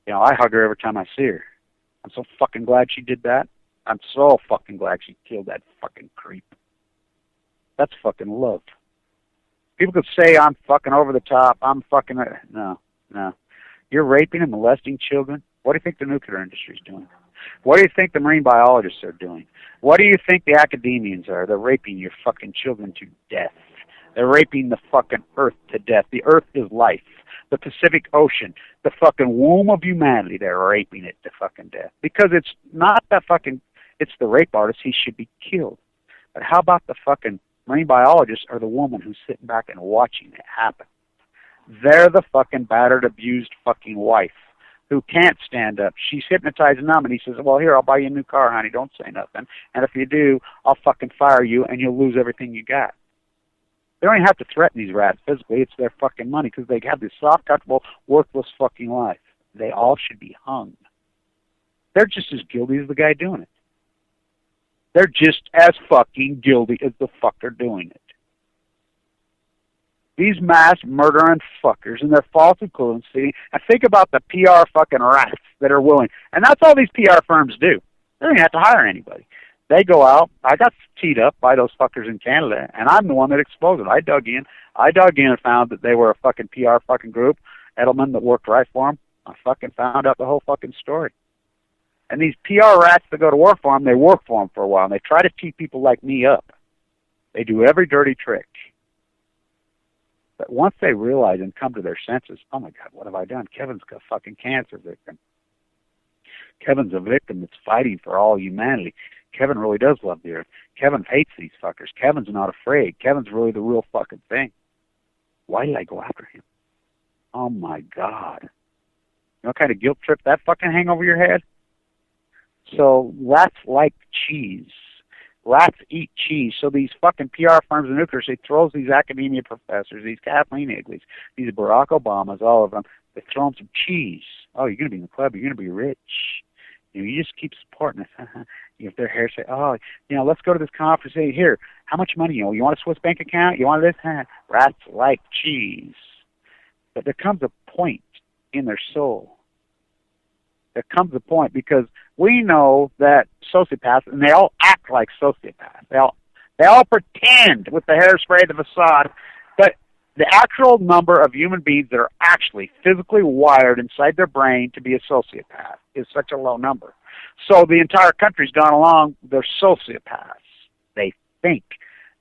I hug her every time I see her. I'm so fucking glad she did that. I'm so fucking glad she killed that fucking creep. That's fucking love. People could say I'm fucking over the top. I'm fucking... No. You're raping and molesting children. What do you think the nuclear industry is doing? What do you think the marine biologists are doing? What do you think the academians are? They're raping your fucking children to death. They're raping the fucking earth to death. The earth is life. The Pacific Ocean, the fucking womb of humanity, they're raping it to fucking death. Because it's not the fucking... It's the rape artist. He should be killed. But how about the fucking marine biologists or the woman who's sitting back and watching it happen? They're the fucking battered, abused fucking wife who can't stand up. She's hypnotized and numb, and he says, well, here, I'll buy you a new car, honey. Don't say nothing. And if you do, I'll fucking fire you, and you'll lose everything you got. They don't even have to threaten these rats physically. It's their fucking money because they have this soft, comfortable, worthless fucking life. They all should be hung. They're just as guilty as the guy doing it. They're just as fucking guilty as the fucker doing it. These mass murdering fuckers and their false equivalency. And think about the PR fucking rats that are willing. And that's all these PR firms do. They don't even have to hire anybody. They go out. I got teed up by those fuckers in Canada, and I'm the one that exposed it. I dug in and found that they were a fucking PR fucking group, Edelman, that worked right for them. I fucking found out the whole fucking story. And these PR rats that go to work for them, they work for them for a while, and they try to keep people like me up. They do every dirty trick. But once they realize and come to their senses, oh my God, what have I done? Kevin's a fucking cancer victim. Kevin's a victim that's fighting for all humanity. Kevin really does love the earth. Kevin hates these fuckers. Kevin's not afraid. Kevin's really the real fucking thing. Why did I go after him? Oh my God. You know what kind of guilt trip that fucking hang over your head? So rats like cheese. Rats eat cheese. So these fucking PR firms and nuclears, they throw these academia professors, these Kathleen Higleys, these Barack Obamas, all of them, they throw them some cheese. Oh, you're going to be in the club. You're going to be rich. You just keep supporting us. If their hair say, oh, let's go to this conference. Hey, here, how much money? You want a Swiss bank account? You want this? Rats like cheese. But there comes a point in their soul. There comes a point because we know that sociopaths, and they all act like sociopaths. They all pretend with the hairspray, the facade, but The actual number of human beings that are actually physically wired inside their brain to be a sociopath is such a low number. So the entire country's gone along, they're sociopaths. They think.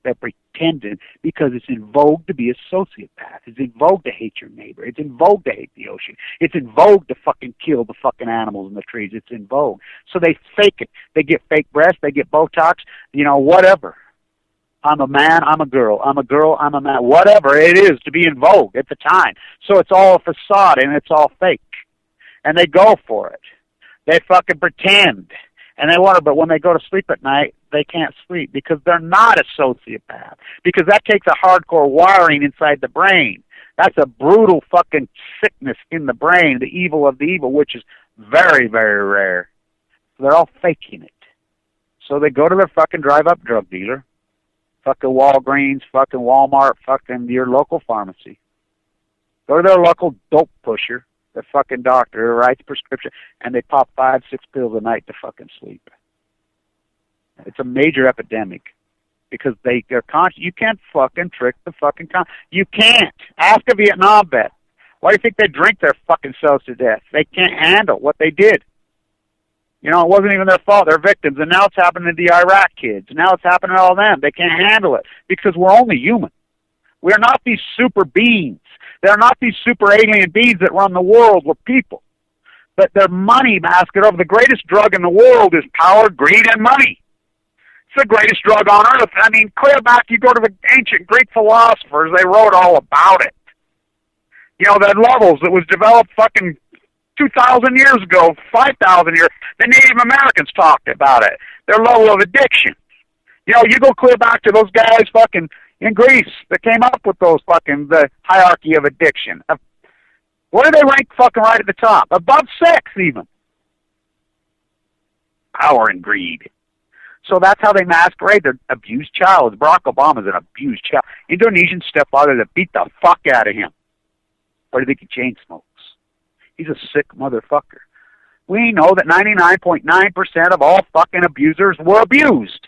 They're pretending because it's in vogue to be a sociopath. It's in vogue to hate your neighbor. It's in vogue to hate the ocean. It's in vogue to fucking kill the fucking animals in the trees. It's in vogue. So they fake it. They get fake breasts. They get Botox. You know, whatever. I'm a man. I'm a girl. I'm a girl. I'm a man. Whatever it is to be in vogue at the time. So it's all a facade and it's all fake. And they go for it. They fucking pretend. And they want to, but when they go to sleep at night, they can't sleep because they're not a sociopath. Because that takes a hardcore wiring inside the brain. That's a brutal fucking sickness in the brain, the evil of the evil, which is very, very rare. So they're all faking it. So they go to their fucking drive-up drug dealer, fucking Walgreens, fucking Walmart, fucking your local pharmacy. Go to their local dope pusher, the fucking doctor who writes prescription, and they pop 5, 6 pills a night to fucking sleep. It's a major epidemic because they're conscious. You can't fucking trick the fucking you can't. Ask a Vietnam vet. Why do you think they drink their fucking selves to death? They can't handle what they did. You know, it wasn't even their fault. They're victims. And now it's happening to the Iraq kids. Now it's happening to all of them. They can't handle it because we're only human. We're not these super beings. They're not these super alien beings that run the world. We're people. But their money basket over the greatest drug in the world is power, greed, and money. It's the greatest drug on earth. I mean, clear back, you go to the ancient Greek philosophers, they wrote all about it. You know, the levels that was developed fucking 2,000 years ago, 5,000 years. The Native Americans talked about it. Their level of addiction. You know, you go clear back to those guys fucking in Greece that came up with those fucking, the hierarchy of addiction. Where do they rank fucking right at the top? Above sex, even. Power and greed. So that's how they masquerade. They're abused child. Barack Obama's an abused child. Indonesian stepfather that beat the fuck out of him. Why do you think he chain smokes? He's a sick motherfucker. We know that 99.9% of all fucking abusers were abused.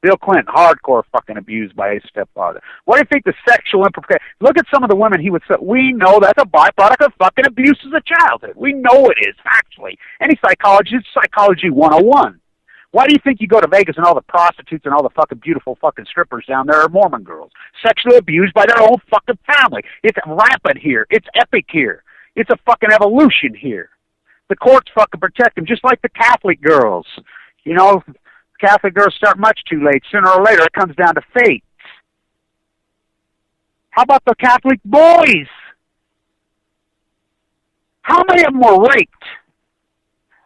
Bill Clinton, hardcore fucking abused by his stepfather. What do you think the sexual impropriety? Look at some of the women he would say. We know that's a byproduct of fucking abuse as a childhood. We know it is, actually. Any psychologist, Psychology 101. Why do you think you go to Vegas and all the prostitutes and all the fucking beautiful fucking strippers down there are Mormon girls? Sexually abused by their own fucking family. It's rampant here. It's epic here. It's a fucking evolution here. The courts fucking protect them, just like the Catholic girls. You know, Catholic girls start much too late. Sooner or later, it comes down to fate. How about the Catholic boys? How many of them were raped?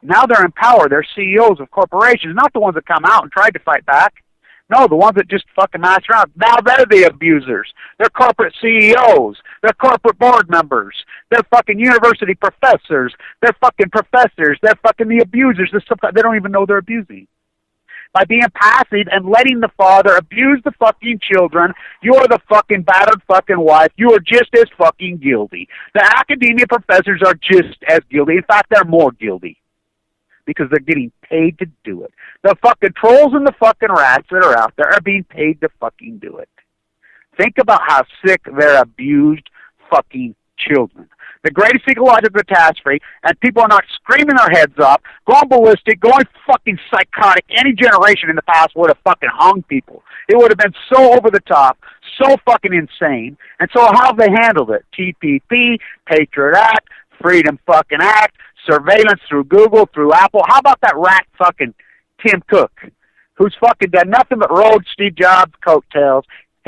Now they're in power. They're CEOs of corporations, not the ones that come out and tried to fight back. No, the ones that just fucking mess around. Now they're the abusers. They're corporate CEOs. They're corporate board members. They're fucking university professors. They're fucking professors. They're fucking the abusers. They don't even know they're abusing. By being passive and letting the father abuse the fucking children, you're the fucking battered fucking wife. You are just as fucking guilty. The academia professors are just as guilty. In fact, they're more guilty. Because they're getting paid to do it. The fucking trolls and the fucking rats that are out there are being paid to fucking do it. Think about how sick their abused fucking children. The greatest ecological catastrophe, and people are not screaming their heads up, going ballistic, going fucking psychotic. Any generation in the past would have fucking hung people. It would have been so over the top, so fucking insane. And so how have they handled it? TPP, Patriot Act, Freedom fucking Act, surveillance through Google, through Apple. How about that rat fucking Tim Cook, who's fucking done nothing but rode Steve Jobs' coattails?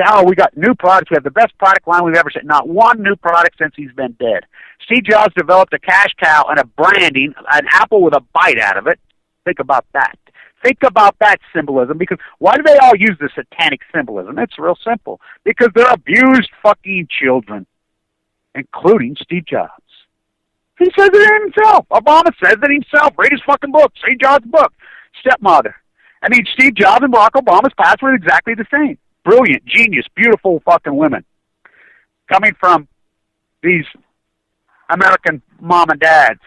Oh, we got new products. We have the best product line we've ever seen. Not one new product since he's been dead. Steve Jobs developed a cash cow and a branding, an apple with a bite out of it. Think about that. Think about that symbolism, because why do they all use the satanic symbolism? It's real simple. Because they're abused fucking children, including Steve Jobs. He says it himself. Obama says it himself. Read his fucking book. Steve Jobs' book. Stepmother. I mean, Steve Jobs and Barack Obama's past were exactly the same. Brilliant, genius, beautiful fucking women. Coming from these American mom and dads.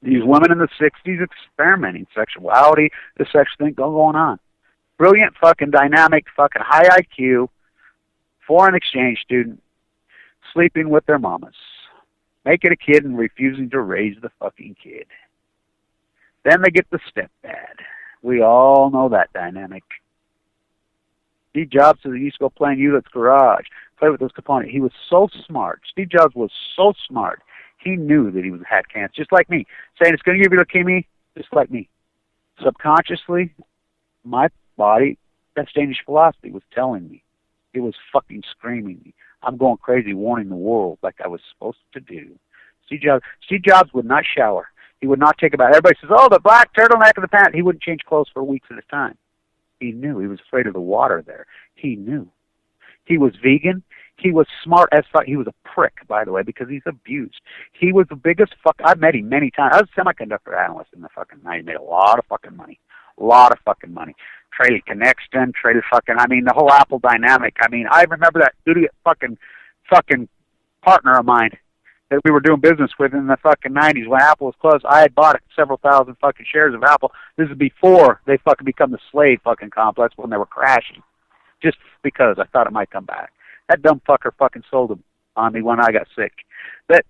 These women in the 60s experimenting sexuality, the sex thing going on. Brilliant, fucking dynamic, fucking high IQ, foreign exchange student, sleeping with their mamas, making a kid and refusing to raise the fucking kid. Then they get the stepdad. We all know that dynamic. Steve Jobs said he used to go play in Hewlett's garage, play with those components. He was so smart. Steve Jobs was so smart. He knew that he had cancer, just like me. Saying it's going to give you leukemia, just like me. Subconsciously, my body, that's Danish philosophy, was telling me. It was fucking screaming me. I'm going crazy, warning the world like I was supposed to do. Steve Jobs would not shower. He would not take a bath. Everybody says, oh, the black turtleneck of the pants. He wouldn't change clothes for weeks at a time. He knew. He was afraid of the water there. He knew. He was vegan. He was smart as fuck. He was a prick, by the way, because he's abused. He was the biggest fuck. I've met him many times. I was a semiconductor analyst in the fucking night. He made a lot of fucking money. A lot of fucking money. Traded Connection, traded fucking, I mean, the whole Apple dynamic. I mean, I remember that idiot fucking partner of mine that we were doing business with in the fucking 90s when Apple was closed. I had bought several thousand fucking shares of Apple. This is before they fucking become the slave fucking complex when they were crashing. Just because I thought it might come back. That dumb fucker fucking sold them on me when I got sick. But,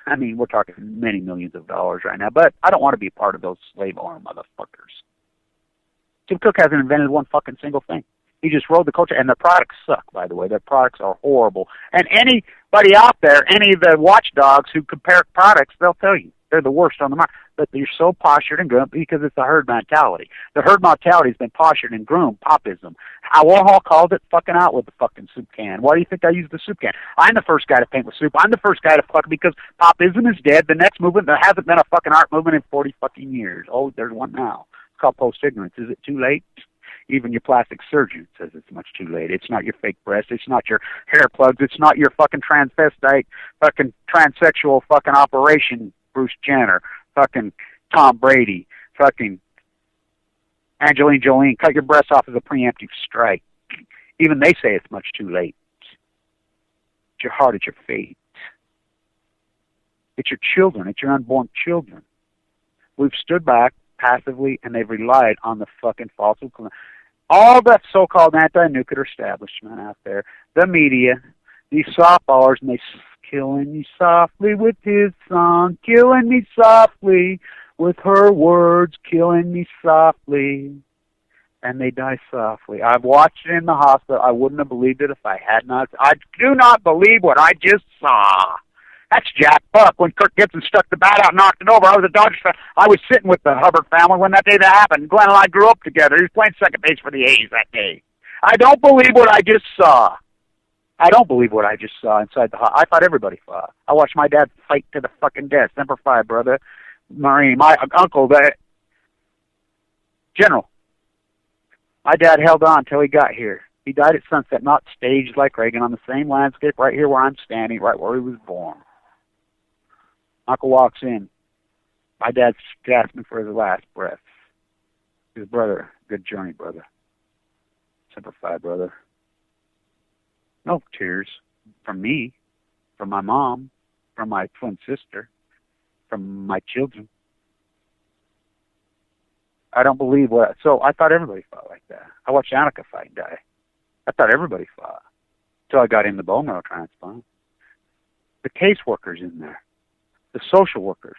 I mean, we're talking many millions of dollars right now, but I don't want to be part of those slave owner motherfuckers. Tim Cook hasn't invented one fucking single thing. He just rode the culture, and their products suck, by the way. Their products are horrible. And anybody out there, any of the watchdogs who compare products, they'll tell you they're the worst on the market. But you're so postured and groomed because it's the herd mentality. The herd mentality has been postured and groomed, popism. Warhol called it fucking out with the fucking soup can. Why do you think I use the soup can? I'm the first guy to paint with soup. I'm the first guy to fuck because popism is dead. The next movement, there hasn't been a fucking art movement in 40 fucking years. Oh, there's one now. It's called post-ignorance. Is it too late? Even your plastic surgeon says it's much too late. It's not your fake breast. It's not your hair plugs. It's not your fucking transvestite, fucking transsexual fucking operation, Bruce Jenner, fucking Tom Brady, fucking Angelina Jolie. Cut your breasts off as a preemptive strike. Even they say it's much too late. It's your heart. It's your fate. It's your children. It's your unborn children. We've stood back passively, and they've relied on the fucking fossil. All that so-called anti-nuclear establishment out there, the media, these softballers, and they killing me softly with his song, killing me softly with her words, killing me softly, and they die softly. I've watched it in the hospital. I wouldn't have believed it if I had not. I do not believe what I just saw. That's Jack Buck. When Kirk Gibson stuck the bat out and knocked it over, I was a Dodgers fan. I was sitting with the Hubbard family when that day that happened. Glenn and I grew up together. He was playing second base for the A's that day. I don't believe what I just saw. I don't believe what I just saw inside the hospital. I thought everybody fought. I watched my dad fight to the fucking death. Semper Fi, brother. Marine. My uncle, the general. My dad held on until he got here. He died at sunset, not staged like Reagan, on the same landscape right here where I'm standing, right where he was born. Uncle walks in. My dad's gasping for his last breath. His brother, good journey, brother. Semper Fi, brother. No tears from me, from my mom, from my twin sister, from my children. I don't believe what. So I thought everybody fought like that. I watched Annika fight and die. I thought everybody fought until I got in the bone marrow transplant. The caseworkers in there, the social workers,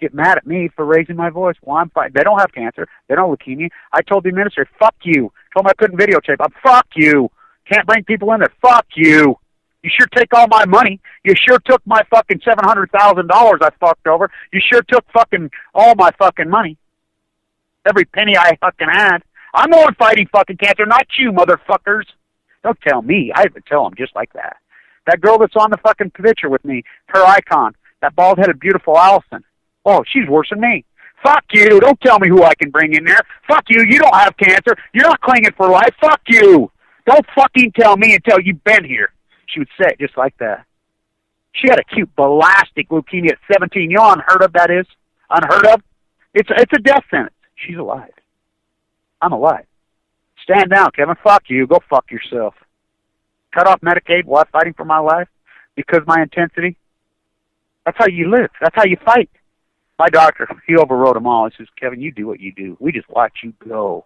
get mad at me for raising my voice. Well, I'm fine. They don't have cancer. They don't have leukemia. I told the administrator, fuck you. Told them I couldn't videotape. Fuck you. Can't bring people in there. Fuck you. You sure take all my money. You sure took my fucking $700,000 I fucked over. You sure took fucking all my fucking money. Every penny I fucking had. I'm the one fighting fucking cancer, not you, motherfuckers. Don't tell me. I even tell them just like that. That girl that's on the fucking picture with me, her icon, that bald-headed, beautiful Allison. Oh, she's worse than me. Fuck you. Don't tell me who I can bring in there. Fuck you. You don't have cancer. You're not clinging for life. Fuck you. Don't fucking tell me until you've been here. She would say it just like that. She had acute belastic leukemia at 17. You know how unheard of that is? Unheard of? It's a death sentence. She's alive. I'm alive. Stand down, Kevin. Fuck you. Go fuck yourself. Cut off Medicaid while fighting for my life because my intensity. That's how you live. That's how you fight. My doctor, he overrode them all. He says, Kevin, you do what you do. We just watch you go.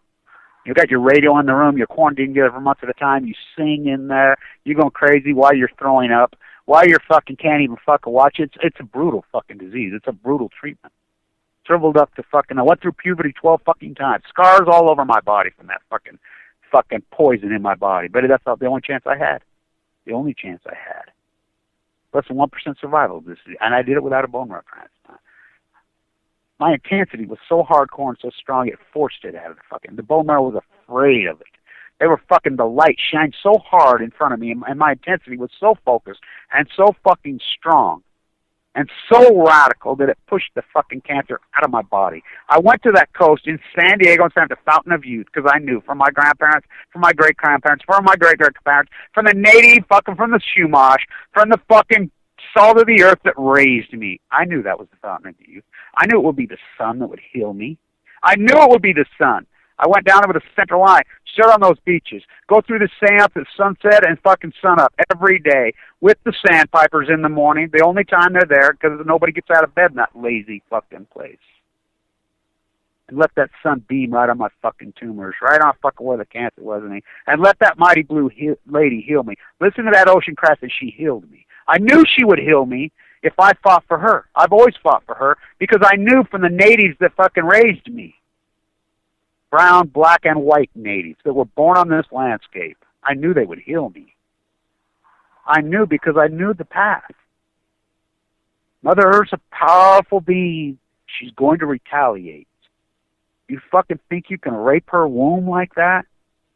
You got your radio in the room, you're quarantined together for months at a time, you sing in there, you're going crazy while you're throwing up, while you're fucking can't even fucking watch it. It's a brutal fucking disease. It's a brutal treatment. Shriveled up to fucking, I went through puberty 12 fucking times. Scars all over my body from that fucking poison in my body. But that's not the only chance I had. The only chance I had. Less than 1% survival of this disease. And I did it without a bone marrow transplant. My intensity was so hardcore and so strong, it forced it out of the bone marrow was afraid of it. They were fucking, the light shined so hard in front of me, and my intensity was so focused and so fucking strong and so radical that it pushed the fucking cancer out of my body. I went to that coast in San Diego and found the Fountain of Youth, because I knew from my grandparents, from my great-grandparents, from my great-great-grandparents, from the native fucking, from the Chumash, from the fucking salt of the earth that raised me. I knew that was the Fountain of Youth. I knew it would be the sun that would heal me. I knew it would be the sun. I went down over the central line, stood on those beaches, go through the seance at sunset and fucking sunup every day with the sandpipers in the morning, the only time they're there, because nobody gets out of bed in that lazy fucking place. And let that sun beam right on my fucking tumors, right on fucking where the cancer was in me, and let that mighty blue lady heal me. Listen to that ocean crest, and she healed me. I knew she would heal me if I fought for her. I've always fought for her because I knew from the natives that fucking raised me. Brown, black, and white natives that were born on this landscape. I knew they would heal me. I knew because I knew the path. Mother Earth's a powerful being. She's going to retaliate. You fucking think you can rape her womb like that?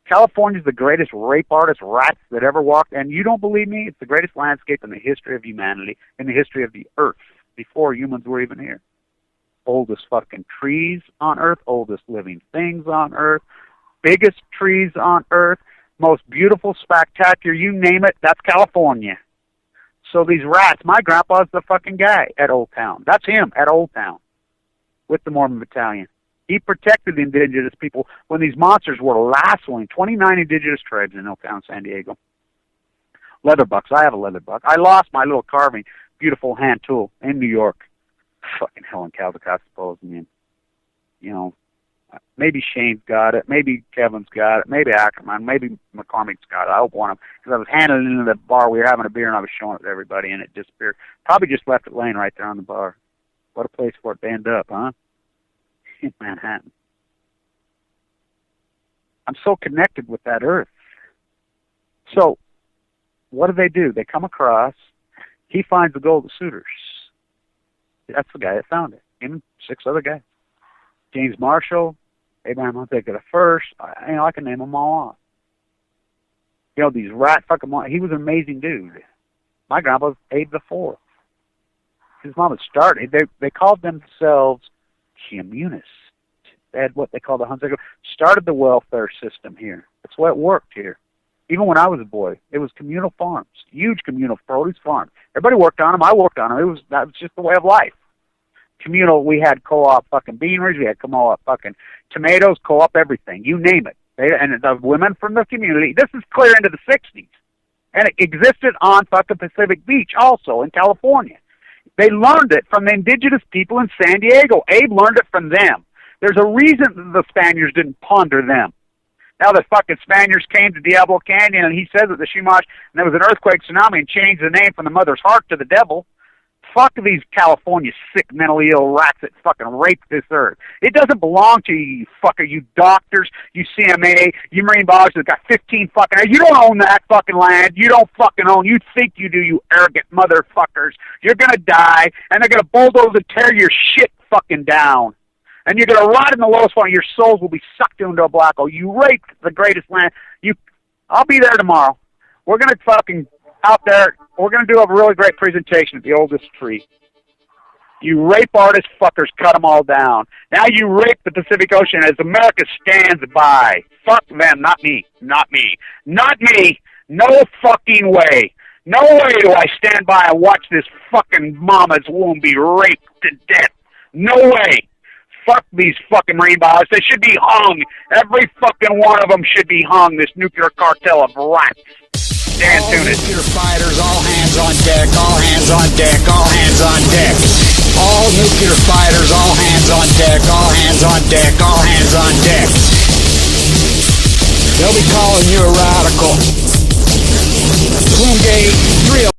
California's the greatest rape artist rats that ever walked, and you don't believe me? It's the greatest landscape in the history of humanity, in the history of the Earth, before humans were even here. Oldest fucking trees on Earth, oldest living things on Earth, biggest trees on Earth, most beautiful, spectacular, you name it, that's California. So these rats, my grandpa's the fucking guy at Old Town. That's him at Old Town with the Mormon Battalion. He protected the indigenous people when these monsters were lassoing 29 indigenous tribes in Old Town, San Diego. Leatherbucks, I have a leatherbuck. I lost my little carving, beautiful hand tool in New York. Fucking Helen Caldecott, I suppose. I mean, you know, maybe Shane's got it, maybe Kevin's got it, maybe Ackerman, maybe McCormick's got it. I hope one of them, because I was handing it into the bar. We were having a beer, and I was showing it to everybody, and it disappeared. Probably just left it laying right there on the bar. What a place for it to end up, huh? In Manhattan. I'm so connected with that earth. So, what do? They come across, he finds the golden suitors. That's the guy that found it. Him and 6 other guys. James Marshall, Abraham Hunsaker the First. I can name them all off. You know, these rat fucking, he was an amazing dude. My grandpa was Abe the Fourth. His mom had started, they called themselves communists. They had what they called the Hunsaker, started the welfare system here. That's why it worked here. Even when I was a boy, it was communal farms, huge communal produce farms. Everybody worked on them. I worked on them. That was just the way of life. Communal, we had co-op fucking beaneries, we had co-op fucking tomatoes, co-op everything, you name it. And the women from the community, this is clear into the 60s. And it existed on fucking Pacific Beach also in California. They learned it from the indigenous people in San Diego. Abe learned it from them. There's a reason the Spaniards didn't plunder them. Now the fucking Spaniards came to Diablo Canyon, and he says that the Chumash, and there was an earthquake, tsunami, and changed the name from the Mother's Heart to the Devil. Fuck these California sick, mentally ill rats that fucking rape this earth. It doesn't belong to you, you fucker, you doctors, you CMA, you marine biologists that got 15 fucking... You don't own that fucking land. You don't fucking own... You think you do, you arrogant motherfuckers. You're gonna die, and they're gonna bulldoze and tear your shit fucking down. And you're going to rot in the lowest point. Your souls will be sucked into a black hole. You raped the greatest land. I'll be there tomorrow. We're going to fucking out there. We're going to do a really great presentation at the oldest tree. You rape artist fuckers, cut them all down. Now you rape the Pacific Ocean as America stands by. Fuck them, not me. Not me. Not me. No fucking way. No way do I stand by and watch this fucking mama's womb be raped to death. No way. Fuck these fucking marine biologists. They should be hung. Every fucking one of them should be hung, this nuclear cartel of rats. Dan Tunis. All nuclear fighters, all hands on deck, all hands on deck, all hands on deck. All nuclear fighters, all hands on deck, all hands on deck, all hands on deck. They'll be calling you a radical. Plumgate 3